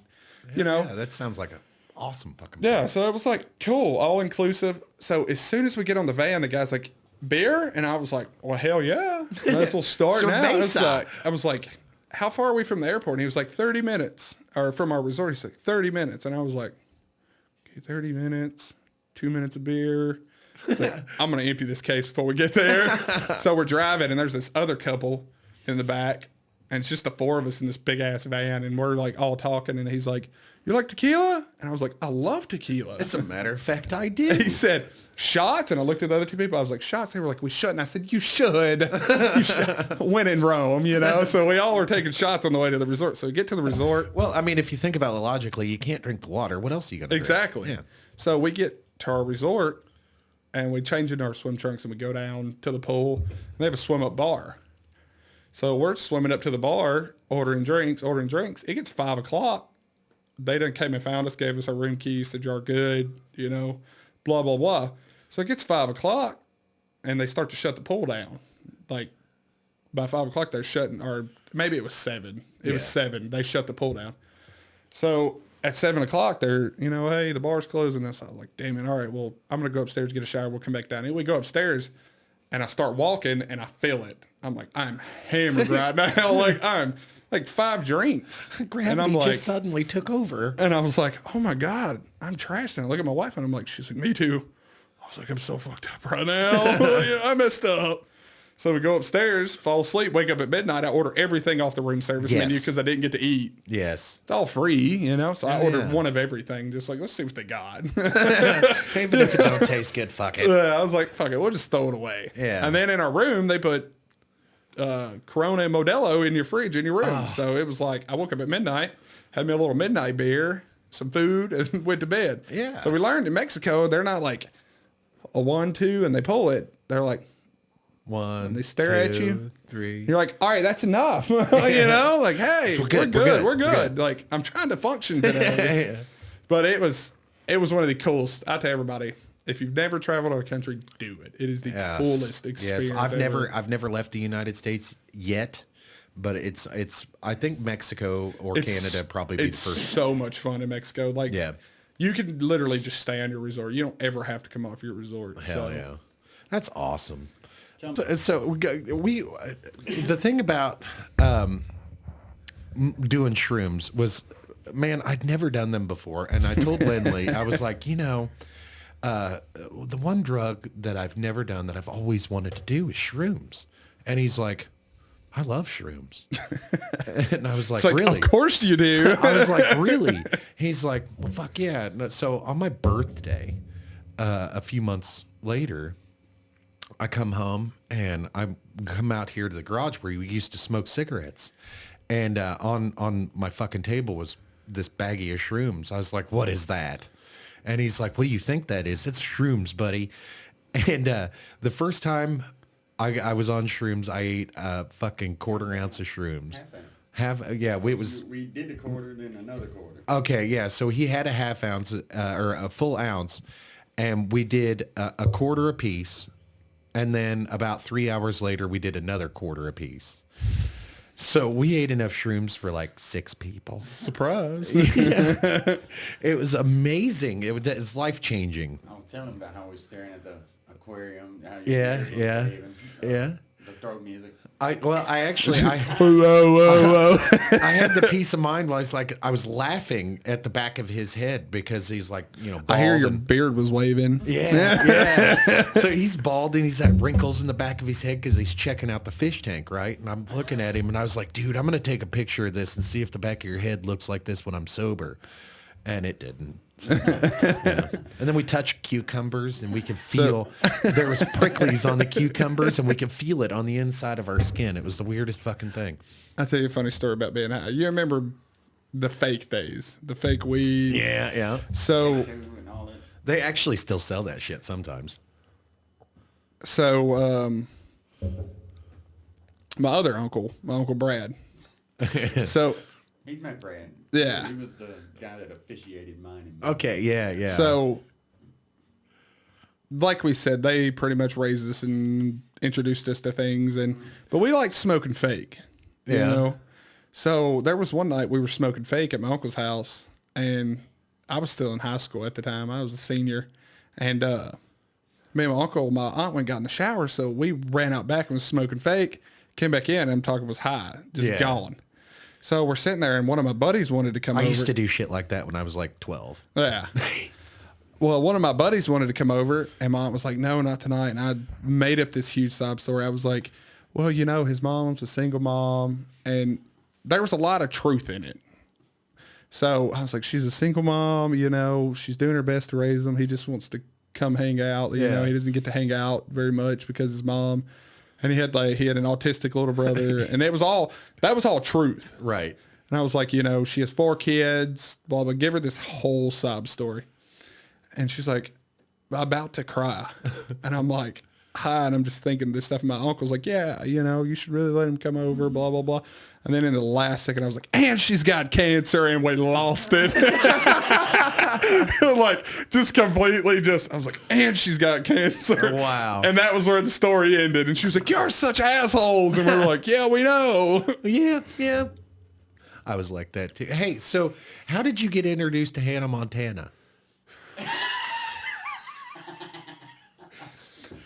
you know. Yeah, that sounds like an awesome fucking Yeah. place. So it was like, cool, all inclusive. So as soon as we get on the van, the guy's like, beer? And I was like, well, hell yeah. Might as well start now. Cerveza. I was like, how far are we from the airport? And he was like, 30 minutes. Or from our resort, he's like, 30 minutes. And I was like, okay, 30 minutes, 2 minutes of beer. So I'm going to empty this case before we get there. So we're driving, and there's this other couple in the back, and it's just the 4 of us in this big ass van, and we're like all talking, and he's like, you like tequila? And I was like, I love tequila. As a matter of fact, I did. He said, shots? And I looked at the other 2 people. I was like, shots? They were like, we shouldn't. I said, you should. You should. When in Rome, you know? So we all were taking shots on the way to the resort. So we get to the resort. Well, I mean, if you think about it logically, you can't drink the water. What else are you going to Exactly. drink? Yeah. So we get to our resort, and we change into our swim trunks, and we go down to the pool. And they have a swim up bar. So we're swimming up to the bar, ordering drinks. It gets 5 o'clock. They done came and found us, gave us our room keys, said you're good, you know, blah, blah, blah. So it gets 5 o'clock, and they start to shut the pool down. Like, by 5 o'clock, they're shutting, or maybe it was 7. It was 7. They shut the pool down. So at 7 o'clock, they're, you know, hey, the bar's closing. And so I was like, damn it, all right, well, I'm going to go upstairs, get a shower. We'll come back down. And we go upstairs, and I start walking, and I feel it. I'm like, I'm hammered right now. Like, I'm like 5 drinks. Gravity and I'm like, just suddenly took over. and I was like, oh my God, I'm trashed. And I look at my wife, and I'm like, she's like, me too. I was like, I'm so fucked up right now. Yeah, I messed up. So we go upstairs, fall asleep, wake up at midnight. I order everything off the room service menu because I didn't get to eat. Yes. It's all free, you know? So I ordered yeah. one of everything. Just like, let's see what they got. Even if it don't taste good, fuck it. I was like, fuck it, we'll just throw it away. Yeah. And then in our room, they put Corona and Modelo in your fridge in your room. So it was like, I woke up at midnight, had me a little midnight beer, some food, and went to bed. Yeah. So we learned in Mexico, they're not like a 1, 2, and they pull it. They're like, 1, they stare at 2, you. 3. you're like, all right, that's enough. You know, like, hey, we're good. We're good. Like, I'm trying to function today. Yeah. But it was one of the coolest. I tell everybody, if you've never traveled to a country, do it. It is the coolest experience. Yes, ever. I've never left the United States yet, but it's I think Mexico or Canada probably be the It's first. so much fun in Mexico. Like, Yeah. you can literally just stay on your resort. You don't ever have to come off your resort. Hell yeah, that's awesome. So the thing about doing shrooms was, man, I'd never done them before, and I told Lindley, I was like, you know, the one drug that I've never done that I've always wanted to do is shrooms, and he's like, I love shrooms, and I was like, It's like, really? of course you do. I was like, really? He's like, well, fuck yeah. No, so on my birthday, a few months later, I come home and I come out here to the garage where we used to smoke cigarettes. And on my fucking table was this baggie of shrooms. I was like, what is that? And he's like, what do you think that is? It's shrooms, buddy. And the first time I was on shrooms. I ate a fucking quarter ounce of shrooms. We did a quarter, then another quarter. Okay, yeah. So he had a half ounce or a full ounce, and we did a quarter apiece, and then about 3 hours later, we did another quarter apiece. So we ate enough shrooms for like 6 people. Surprise. Yeah. It was amazing. It was life changing. I was telling him about how we was staring at the aquarium. How Yeah. The throat music. I actually Whoa, whoa. I had the peace of mind while I was laughing at the back of his head because he's like, bald. I hear your beard was waving. Yeah. So he's bald and he's got wrinkles in the back of his head because he's checking out the fish tank, right? And I'm looking at him and I was like, dude, I'm going to take a picture of this and see if the back of your head looks like this when I'm sober. And it didn't. So, yeah. And then we touched cucumbers and we could feel there was pricklies on the cucumbers and we could feel it on the inside of our skin. It was the weirdest fucking thing. I'll tell you a funny story about being high. You remember the fake days, the fake weed? Yeah. So They actually still sell that shit sometimes. So my other uncle, my Uncle Brad. So he met Brad. Yeah. He was the guy that officiated mine. Okay, yeah. So, like we said, they pretty much raised us and introduced us to things, but we liked smoking fake, you know? So there was one night we were smoking fake at my uncle's house, and I was still in high school at the time. I was a senior, and me and my uncle, my aunt went and got in the shower, so we ran out back and was smoking fake, came back in, and I'm talking was high, just gone. So we're sitting there, and one of my buddies wanted to come over. I used to do shit like that when I was like 12. Yeah. Well, one of my buddies wanted to come over, and my aunt was like, no, not tonight. And I made up this huge sob story. I was like, well, his mom's a single mom, and there was a lot of truth in it. So I was like, she's a single mom, she's doing her best to raise them. He just wants to come hang out. He doesn't get to hang out very much because his mom. And he had an autistic little brother, and that was all truth. Right. And I was like, she has 4 kids, blah, blah, give her this whole sob story. And she's like, about to cry. And I'm like, hi. And I'm just thinking this stuff. And my uncle's like, yeah, you should really let him come over, blah, blah, blah. And then in the last second, I was like, and she's got cancer, and we lost it. Like, just completely I was like, and she's got cancer. Wow. And that was where the story ended. And she was like, you're such assholes. And we were like, yeah, we know. Yeah. I was like that too. Hey, so how did you get introduced to Hannah Montana?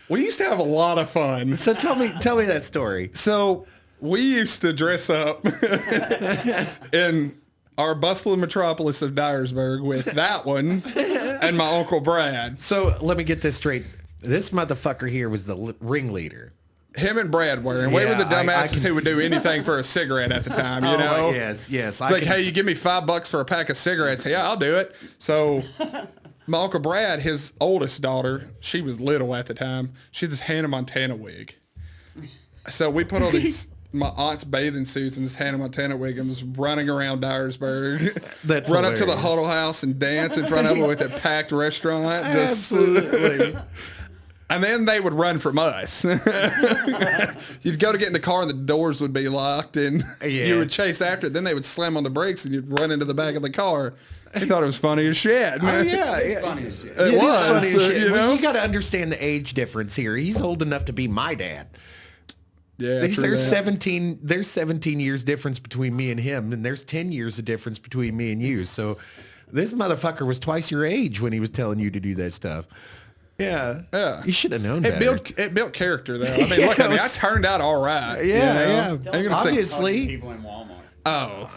We used to have a lot of fun. So tell me that story. So we used to dress up in our bustling metropolis of Dyersburg with that one and my Uncle Brad. So let me get this straight. This motherfucker here was the ringleader. Him and Brad were, and we were the dumbasses who would do anything for a cigarette at the time, you know? Yes. It's like, hey, you give me $5 for a pack of cigarettes. Yeah, I'll do it. So my Uncle Brad, his oldest daughter, she was little at the time. She had this Hannah Montana wig. So we put all these, my aunt's bathing suits and this Hannah Montana wig and was running around Dyersburg. That's run hilarious. up to the Huddle House and dance in front of it with a packed restaurant. Absolutely. And then they would run from us. You'd go to get in the car and the doors would be locked and you would chase after it. Then they would slam on the brakes and you'd run into the back of the car. He thought it was funny as shit. Oh, yeah. It's funny as shit. It was funny as shit. you know? Well, you got to understand the age difference here. He's old enough to be my dad. Yeah, There's 17 years difference between me and him, and there's 10 years of difference between me and you. So this motherfucker was twice your age when he was telling you to do that stuff. Yeah. You should have known better. It built character though. I mean, look at me. I turned out all right. Yeah. I'm gonna Obviously. People in Walmart. Oh.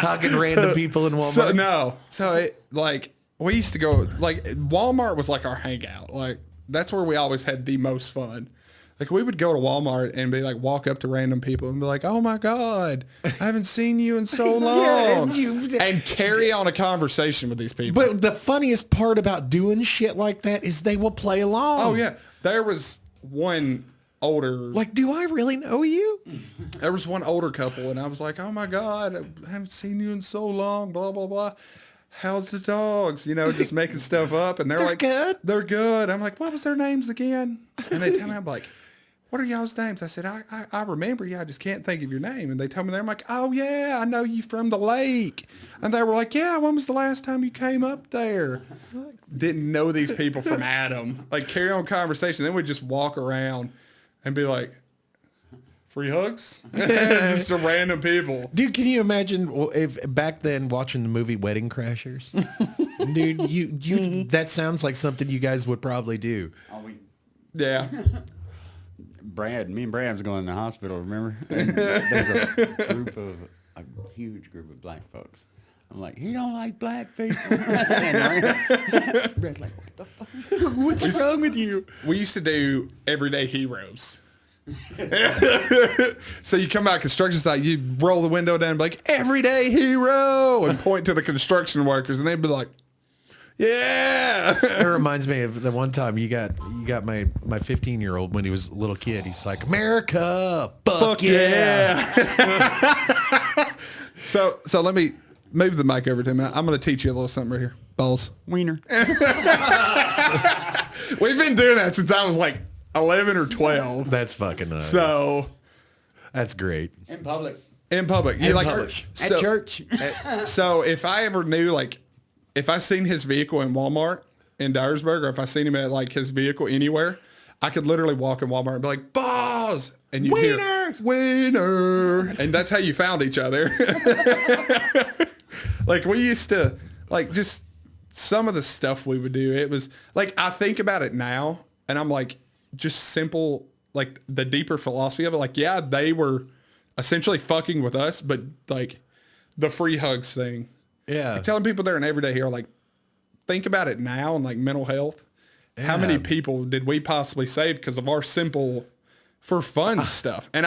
Hugging random people in Walmart. So it, like, we used to go, like, Walmart was like our hangout. Like, that's where we always had the most fun. Like, we would go to Walmart and be like, walk up to random people and be like, oh my God, I haven't seen you in so long. And carry on a conversation with these people. But the funniest part about doing shit like that is they will play along. Oh yeah. There was one older, Like, do I really know you? there was one older couple and I was like, oh my God, I haven't seen you in so long, blah, blah, blah. how's the dogs? You know, just making stuff up. And they're like, good. They're good. I'm like, what was their names again? And they tell me, I'm like, what are y'all's names? I said, I remember you. I just can't think of your name. And they told me that. I'm like, oh, yeah, I know you from the lake. And they were like, yeah, when was the last time you came up there? Didn't know these people from Adam. Like, carry on conversation. Then we'd just walk around and be like, free hugs? Just to random people. Dude, can you imagine if back then watching the movie Wedding Crashers? Dude, you that sounds like something you guys would probably do. Yeah. Me and Brad was going in the hospital, remember? And there's a huge group of black folks. I'm like, he don't like black people. And Brad's like, what the fuck? What's wrong with you? We used to do everyday heroes. So you come out construction site, you roll the window down and be like, everyday hero, and point to the construction workers, and they'd be like, yeah. It reminds me of the one time you got my 15-year-old when he was a little kid. He's like, America, fuck yeah. So let me move the mic over to him. I'm going to teach you a little something right here. Balls. Wiener. We've been doing that since I was like 11 or 12. That's fucking nice. So that's great. In public. In public. You like public. At church. So if I ever knew, like, if I seen his vehicle in Walmart in Dyersburg, or if I seen him at like his vehicle anywhere, I could literally walk in Walmart and be like, "Balls!" and you hear "Wiener," and that's how you found each other. Like we used to, like, just some of the stuff we would do. It was like, I think about it now, and I'm like, just simple, like the deeper philosophy of it. Like, yeah, they were essentially fucking with us, but like the free hugs thing. Yeah. Like telling people they're an everyday hero, like, think about it now and like mental health. Yeah. How many people did we possibly save because of our simple, for fun stuff? And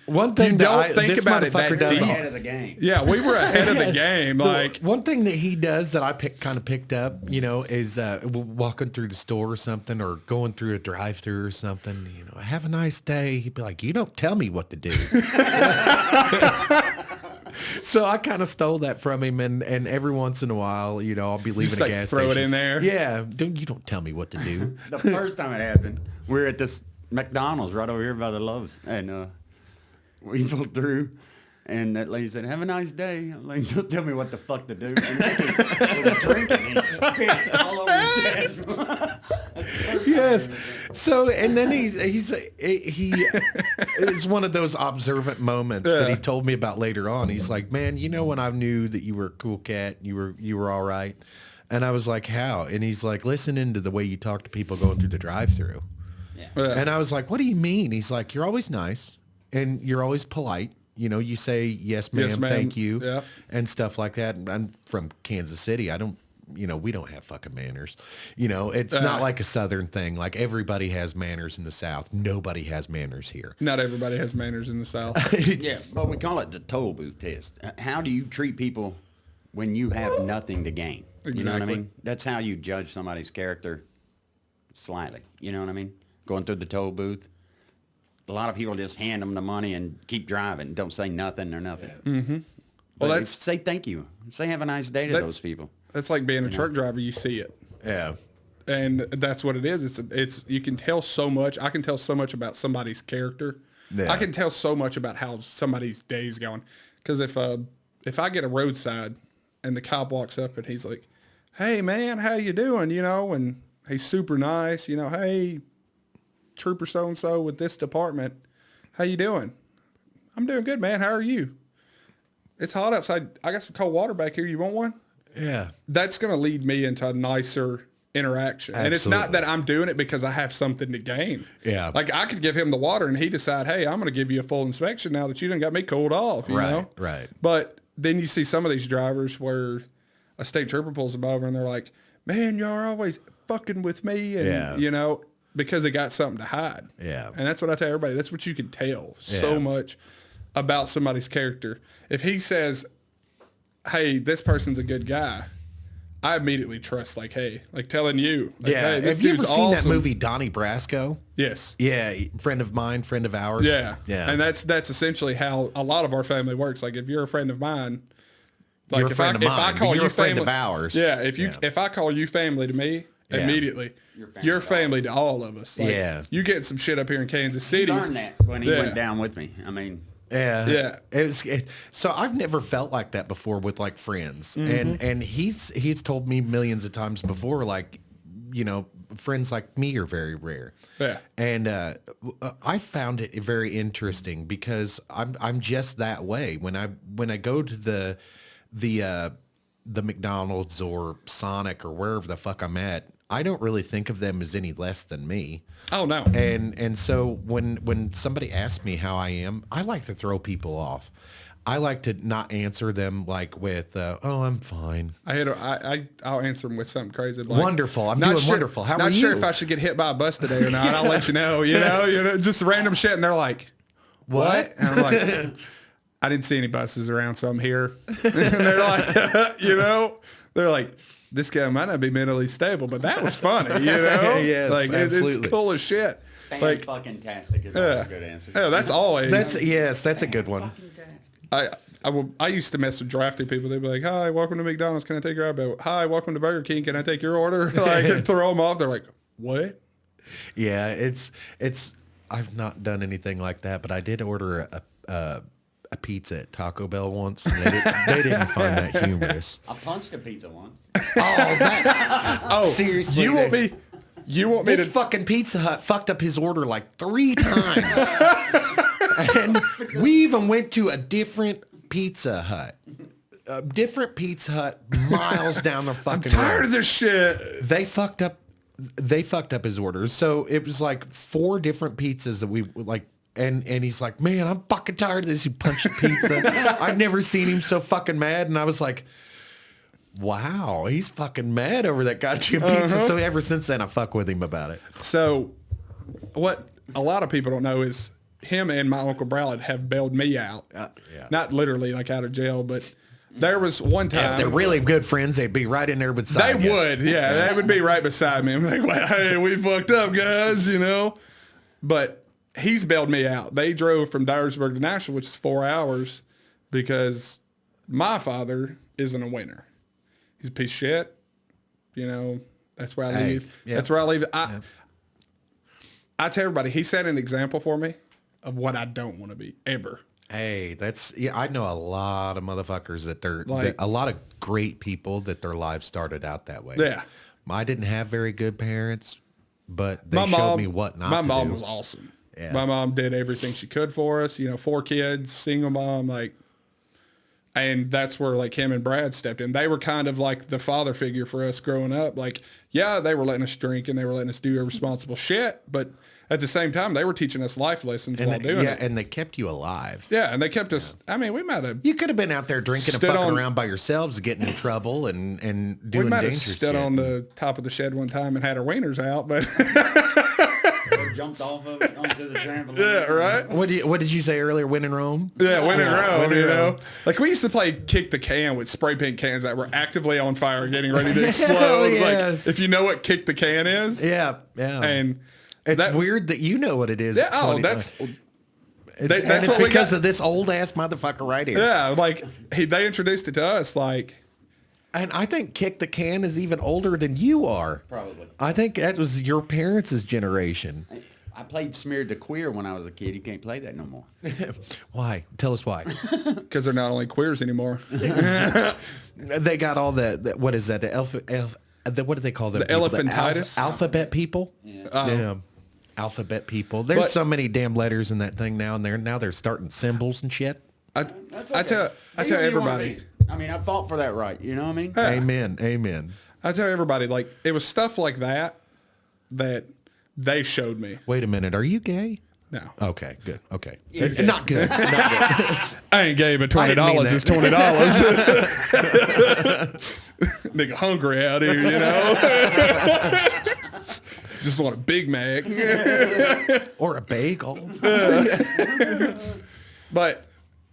one thing you don't think about it that Does deep. ahead of the game. Yeah, we were ahead of the game. Like one thing that he does that I kind of picked up, you know, is walking through the store or something, or going through a drive-through or something. You know, have a nice day. He'd be like, "You don't tell me what to do." So I kind of stole that from him, and every once in a while, you know, I'll be leaving just a like gas throw station. it in there. Yeah, you don't tell me what to do. The first time it happened, we were at this McDonald's right over here by the Lowe's, and we pulled through, and that lady said, "Have a nice day." I'm like, "Don't tell me what the fuck to do." And he was drinking, he spit all over his desk. Yes. So, and then he it's one of those observant moments that he told me about later on. He's like, "Man, you know when I knew that you were a cool cat, you were all right." And I was like, "How?" And he's like, "Listening to the way you talk to people going through the drive-through." Yeah. And I was like, "What do you mean?" He's like, "You're always nice and you're always polite. You know, you say yes, ma'am, thank you, yeah, and stuff like that." And I'm from Kansas City. We don't have fucking manners. You know, it's not like a Southern thing. Like everybody has manners in the South. Nobody has manners here. Not everybody has manners in the South. Yeah, but we call it the toll booth test. How do you treat people when you have nothing to gain? Exactly. You know what I mean? That's how you judge somebody's character slightly. You know what I mean? Going through the toll booth. A lot of people just hand them the money and keep driving. Don't say nothing or nothing. Mm-hmm. Well, say thank you. Say have a nice day to those people. That's like being a truck driver. You see it. Yeah. And that's what it is. It's you can tell so much. I can tell so much about somebody's character. Yeah. I can tell so much about how somebody's day's going. Because if I get a roadside and the cop walks up and he's like, "Hey man, how you doing?" You know, and he's super nice. You know, "Hey, Trooper so-and-so with this department, how you doing?" "I'm doing good, man. How are you?" "It's hot outside. I got some cold water back here. You want one?" Yeah. That's going to lead me into a nicer interaction. Absolutely. And it's not that I'm doing it because I have something to gain. Yeah. Like I could give him the water and he decide, "Hey, I'm going to give you a full inspection now that you done got me cooled off." You know? Right. But then you see some of these drivers where a state trooper pulls them over and they're like, "Man, y'all are always fucking with me." And, you know, because they got something to hide. Yeah. And that's what I tell everybody. That's what you can tell so much about somebody's character. If he says, "Hey, this person's a good guy," I immediately trust, like, hey, like telling you. Like, Yeah. "Hey, this Have you ever dude's seen that awesome." movie Donnie Brasco? Yes. Yeah. Friend of mine, friend of ours. Yeah. Yeah. And that's essentially how a lot of our family works. Like if you're a friend of mine, Like You're a friend of mine, if I but call you're you a friend family, of ours. Yeah, Yeah. if I call you family to me, Yeah. immediately you're family to all of us. Like, Yeah. you getting some shit up here in Kansas He City. learned that when he Yeah. went down with me. I mean, Yeah. So I've never felt like that before with like friends. And he's told me millions of times before, like, you know, friends like me are very rare. Yeah. And I found it very interesting because I'm just that way. When I go to the McDonald's or Sonic or wherever the fuck I'm at, I don't really think of them as any less than me. Oh no. And so when somebody asks me how I am, I like to throw people off. I like to not answer them like with, "Oh, I'm fine." I'll answer them with something crazy. Like, Wonderful. I'm not doing sure- wonderful. How are Not sure you? if I should get hit by a bus today or not. I'll let you know. You know, just random shit, and they're like, "What?" And I'm like, "I didn't see any buses around, so I'm here." And they're like, you know, they're like, "This guy might not be mentally stable, but that was funny." You know, Yes, like it's absolutely. cool as shit. Like, fucking-tastic is always a good answer. yeah, that's always. That's a good one. I used to mess with drafty people. They'd be like, "Hi, welcome to McDonald's. Can I take your order?" "Hi, welcome to Burger King. Can I take your order?" Like, and throw them off. They're like, "What?" Yeah, it's I've not done anything like that, but I did order a pizza at Taco Bell once. And they didn't find that humorous. I punched a pizza once. Oh, Seriously, You want me? You want me This to? fucking Pizza Hut fucked up his order like 3 times. And we even went to a different Pizza Hut. A different Pizza Hut miles down the fucking Tired road. of this shit. They fucked up his orders. So it was like 4 different pizzas that we like. And he's like, "Man, I'm fucking tired of this." He punched a pizza. I've never seen him so fucking mad. And I was like, wow, he's fucking mad over that goddamn pizza. So ever since then, I fuck with him about it. So, what a lot of people don't know is him and my Uncle Brad have bailed me out. Yeah. Not literally like out of jail, but there was one time. If they're really good friends, they'd be right in there beside They you. would, yeah. They would be right beside me. I'm like, "Well, hey, we fucked up, guys," you know? But he's bailed me out. They drove from Dyersburg to Nashville, which is 4 hours, because my father isn't a winner. He's a piece of shit. You know, that's where I Hey, leave. yeah. That's where I leave. I tell everybody, he set an example for me of what I don't want to be, ever. Hey, I know a lot of motherfuckers Like- a lot of great people that their lives started out that way. Yeah. I didn't have very good parents, but they My showed mom, me what not my to mom do. was awesome. Yeah. My mom did everything she could for us. You know, 4 kids, single mom, like, and that's where like him and Brad stepped in. They were kind of like the father figure for us growing up. Like, yeah, they were letting us drink and they were letting us do irresponsible shit, but at the same time, they were teaching us life lessons while doing it. And they kept you alive. Yeah, and they kept us. I mean, we might have. You could have been out there drinking and Stood fucking on- around by yourselves, getting in trouble and We doing might have dangerous stood shit. on the top of the shed one time and had our wieners out, but Jumped off of it onto the trampoline. yeah, right. What did you say earlier? Win in Rome? Yeah, win in Rome, win in you know. Rome. Like we used to play kick the can with spray paint cans that were actively on fire, getting ready to explode. yes. Like if you know what kick the can is, Yeah, yeah. and it's that was- weird that you know what it is. Yeah, at oh, 29. that's and that's it's what we because got. of this old ass motherfucker right here. Yeah, like they introduced it to us. Like And I think Kick the Can is even older than you are. Probably. I think that was your parents' generation. I played Smeared the Queer when I was a kid. You can't play that no more. Why? Tell us why. because they're not only queers anymore. They got all the what is that? What do they call them? The elephantitis? Alphabet people. Yeah. Alphabet people. There's But- so many damn letters in that thing now, and they're starting symbols and shit. I tell Be who you wanna everybody. be. I mean, I fought for that right. You know what I mean? Amen. Amen. I tell everybody, like it was stuff like that that they showed me. Wait a minute. Are you gay? No, Okay. Good. Okay. He's gay. Not good. Not good. I ain't gay, but $20 mean is that. $20. Nigga hungry out here, you know. Just want a Big Mac. Or a bagel. But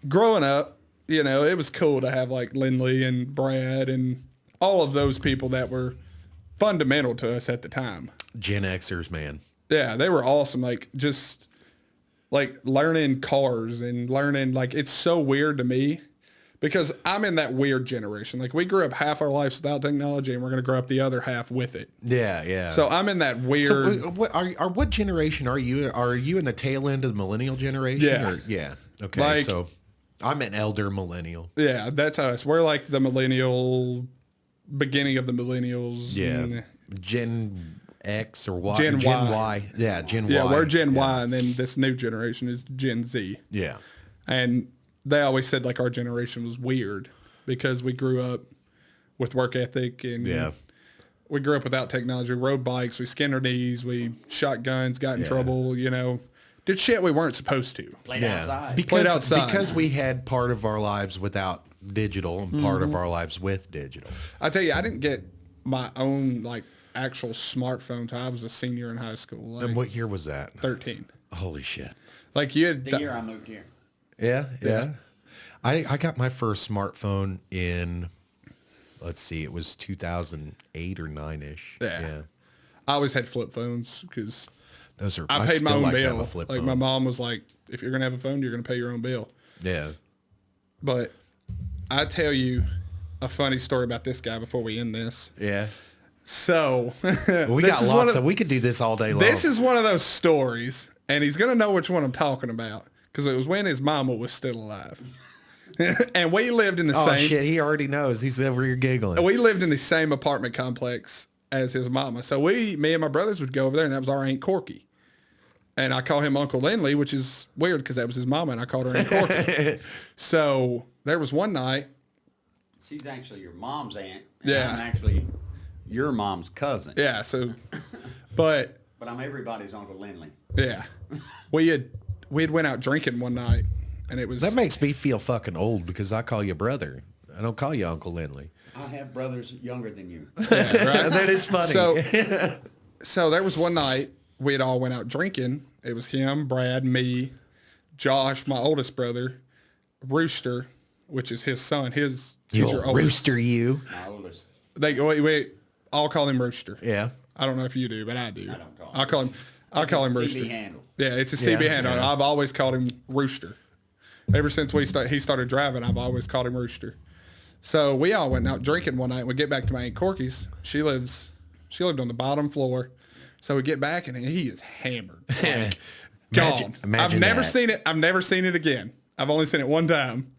growing up, you know, it was cool to have like Lindley and Brad and all of those people that were fundamental to us at the time. Gen Xers, man. Yeah, they were awesome. Like just like learning cars and learning, like it's so weird to me Because I'm in that weird generation. Like, we grew up half our lives without technology, and we're going to grow up the other half with it. Yeah, yeah. So I'm in that weird. So what generation are you? Are you in the tail end of the millennial generation? Yeah. Yeah. Okay. Like- so I'm an elder millennial. Yeah, that's us. We're like the millennial, beginning of the millennials. Yeah. and- Gen X or Y? Gen Y. Y. Yeah, Gen Yeah, Y. we're Gen Yeah. Y, and then this new generation is Gen Z. Yeah. And they always said like our generation was weird because we grew up with work ethic and Yeah. we grew up without technology. We rode bikes, we skinned our knees, we shot guns, got in Yeah. trouble, did shit we weren't supposed to. Played outside. Played outside. Because we had part of our lives without digital and part of our lives with digital. I tell you, I didn't get my own like actual smartphone until I was a senior in high school. Like And what year was that? 13. Holy shit. Like you had The year I moved here. Yeah, yeah. I got my first smartphone in, let's see, it was 2008 or 9-ish. Yeah. I always had flip phones because Those are, I I'd paid my still own like to have bill. a flip Like phone. my mom was like, if you're gonna have a phone, you're gonna pay your own bill. Yeah. But I tell you a funny story about this guy before we end this. Yeah. So We this got is lots one of, we could do this all day long. this is one of those stories, and he's gonna know which one I'm talking about because it was when his mama was still alive, and we lived in the oh same. shit, he already knows. He's over here giggling. We lived in the same apartment complex as his mama. So me and my brothers would go over there, and that was our Aunt Corky. And I call him Uncle Lindley, which is weird because that was his mama, and I called her Aunt Corky. So there was one night. She's actually your mom's aunt. And Yeah. I'm actually your mom's cousin. Yeah. So, but But I'm everybody's Uncle Lindley. yeah, we had went out drinking one night, and it was That makes me feel fucking old because I call you brother. I don't call you Uncle Lindley. I have brothers younger than you. That is funny. So there was one night we had all went out drinking. It was him, Brad, me, Josh, my oldest brother, Rooster, which is his son. He's you your old oldest. rooster, you. My oldest. We all call him Rooster. Yeah. I don't know if you do, but I do. I don't call him. I call him CB Rooster. handle. Yeah, it's a CB Yeah, handle. yeah. I've always called him Rooster. Ever since he started driving, I've always called him Rooster. So we all went out drinking one night. We get back to my Aunt Corky's. She lived on the bottom floor. So we get back and he is hammered. Like, gone. Imagine I've never that. seen it. I've never seen it again. I've only seen it one time.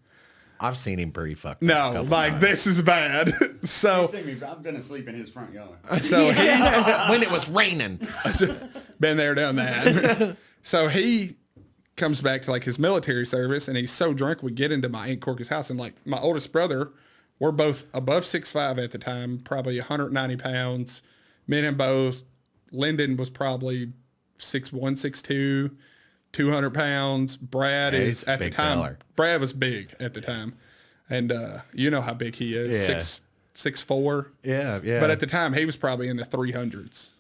I've seen him pretty fucked up a No, couple like times. this is bad. So I've been asleep in his front yard. when it was raining. been there, done that. So he comes back to like his military service, and he's so drunk. We get into my Aunt Corky's house, and like my oldest brother, we're both above 6'5" at the time, probably 190 pounds. Me and him both. Lyndon was probably 6'1", 6'2", 200 pounds. Brad Yeah, is he's a at the big time. feller. Brad was big at the time, and you know how big he is. Yeah. 6'4". Yeah, yeah. But at the time, he was probably in the 300s.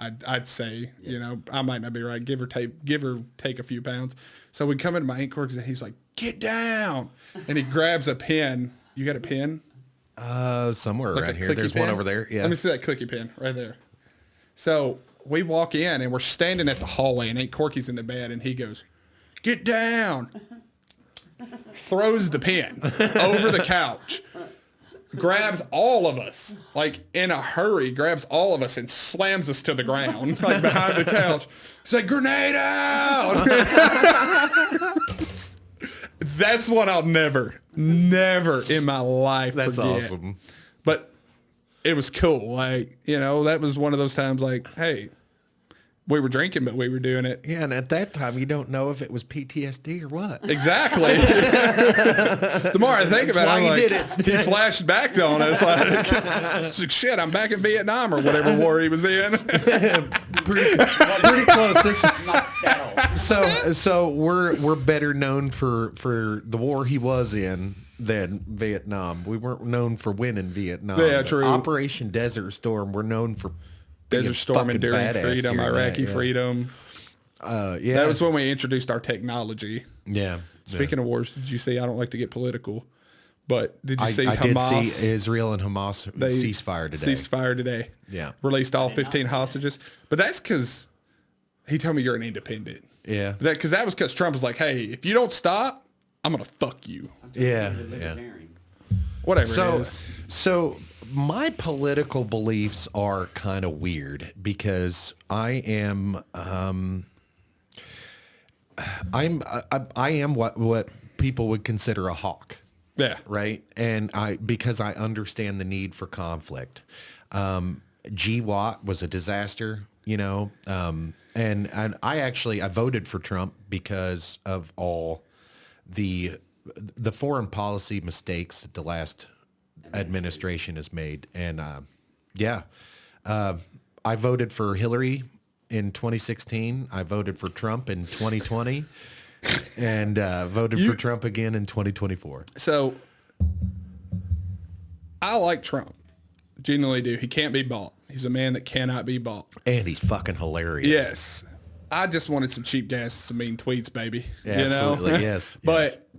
I'd say, I might not be right, give or take a few pounds. So we come into my Aunt Corky's and he's like, "Get down!" And he grabs a pen. You got a pen? Somewhere Like around a here. clicky There's pen? one over there. Yeah. Let me see that clicky pen right there. So we walk in and we're standing at the hallway, and Aunt Corky's in the bed, and he goes, "Get down!" Throws the pen over the couch. Grabs all of us, like in a hurry, grabs all of us and slams us to the ground, like behind the couch. He's like, "Grenade out!" That's one I'll never in my life That's forget. awesome. But it was cool. Like, that was one of those times like, hey, we were drinking, but we were doing it. Yeah, and at that time, you don't know if it was PTSD or what. Exactly. The more I think about why it, you I'm did like, it. he flashed back on us like, shit, I'm back in Vietnam or whatever war he was in. Pretty close. Not that old. So we're better known for the war he was in than Vietnam. We weren't known for winning Vietnam. Yeah, true. Operation Desert Storm, we're known for being Desert Storm, fucking Enduring badass Freedom, during Iraqi that, yeah. Freedom. Yeah. That was when we introduced our technology. Yeah. Speaking of wars, did you see, I don't like to get political, but did you I see did Hamas? see Israel and Hamas ceasefire today. Ceasefire today. Yeah. Released all 15 hostages. But that's because he told me you're an independent. Yeah. Because that was because Trump was like, hey, if you don't stop, I'm gonna fuck you. Yeah, He's a yeah. libertarian. Whatever it So, is. so my political beliefs are kind of weird because I am what people would consider a hawk. Yeah. Right. And because I understand the need for conflict. GWAT was a disaster, you know, and I voted for Trump because of all the foreign policy mistakes that the last administration has made. And I voted for Hillary in 2016. I voted for Trump in 2020 and voted for Trump again in 2024. So I like Trump. Genuinely do. He can't be bought. He's a man that cannot be bought. And he's fucking hilarious. Yes. I just wanted some cheap gas and some mean tweets, baby. Yeah, you know? absolutely. Yes. But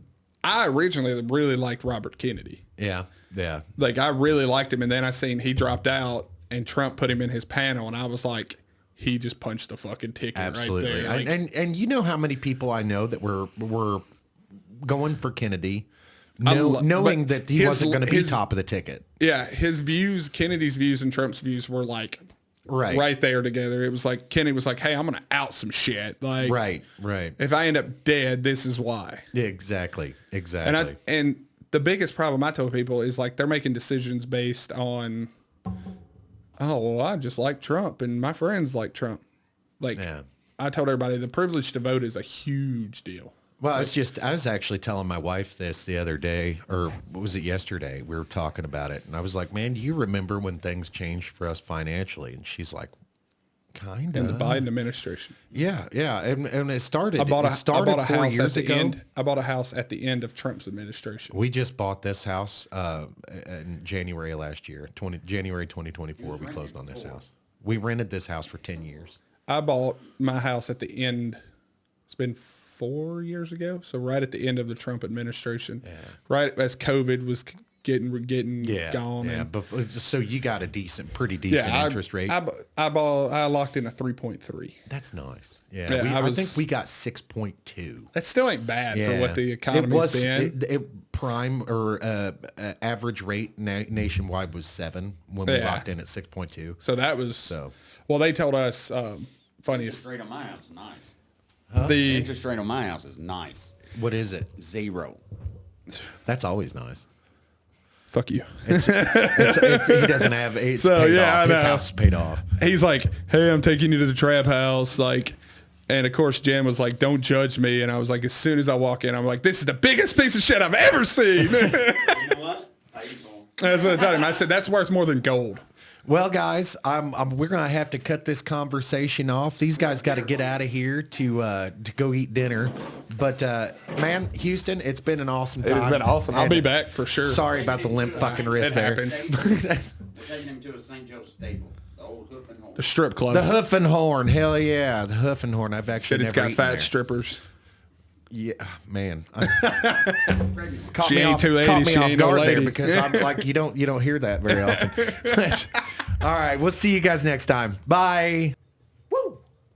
I originally really liked Robert Kennedy. Yeah. Yeah. Like, I really liked him. And then I seen he dropped out and Trump put him in his panel. And I was like, he just punched the fucking ticket Absolutely. right there. Like, And you know how many people I know that were going for Kennedy, knowing that he wasn't going to be top of the ticket. yeah, his views, Kennedy's views and Trump's views were like right there together. It was like Kennedy was like, hey, I'm going to out some shit. Like, Right. if I end up dead, this is why. Yeah, exactly. And the biggest problem I told people is like they're making decisions based on, oh, well, I just like Trump and my friends like Trump. Like, Yeah. I told everybody the privilege to vote is a huge deal. Well, I was actually telling my wife this the other day, or was it yesterday? We were talking about it, and I was like, man, do you remember when things changed for us financially? And she's like, kind In the of. Biden administration. Yeah, yeah. And it started, I bought a four house years at the ago. end. I bought a house at the end of Trump's administration. We just bought this house in January of last year, January 2024. We closed on this house. We rented this house for 10 years. I bought my house at the end. It's been 4 years ago. So right at the end of the Trump administration, right as COVID was getting gone. Yeah, and, so you got a pretty decent interest rate. I locked in a 3.3. That's nice. Yeah, I think we got 6.2. That still ain't bad for what the economy's been. Prime or average rate nationwide was 7 when we locked in at 6.2. So that was well. They told us funniest. Interest rate on my house is nice. The Interest rate on my house is nice. What is it? 0. That's always nice. fuck you. He doesn't have. It's paid off. His house is paid off. He's like, hey, I'm taking you to the trap house, like. And of course, Jen was like, don't judge me. And I was like, as soon as I walk in, I'm like, this is the biggest piece of shit I've ever seen. You know what? That's what I told him. I said, that's worth more than gold. Well, guys, we're gonna have to cut this conversation off. These guys got to get out of here to go eat dinner. But man, Houston, it's been an awesome time. It's been awesome. I'll be back for sure. Sorry about the limp fucking wrist It there. happens. We're taking him to a St. Joe stable. The old Hoof and Horn. The strip club. The Hoof and Horn, hell yeah, the Hoof and Horn. I've actually Shit, it's never got eaten fat there. strippers. Yeah, man. She ain't 280, Caught me she off ain't no guard there lady. because I'm like you don't hear that very often. All right, we'll see you guys next time. Bye.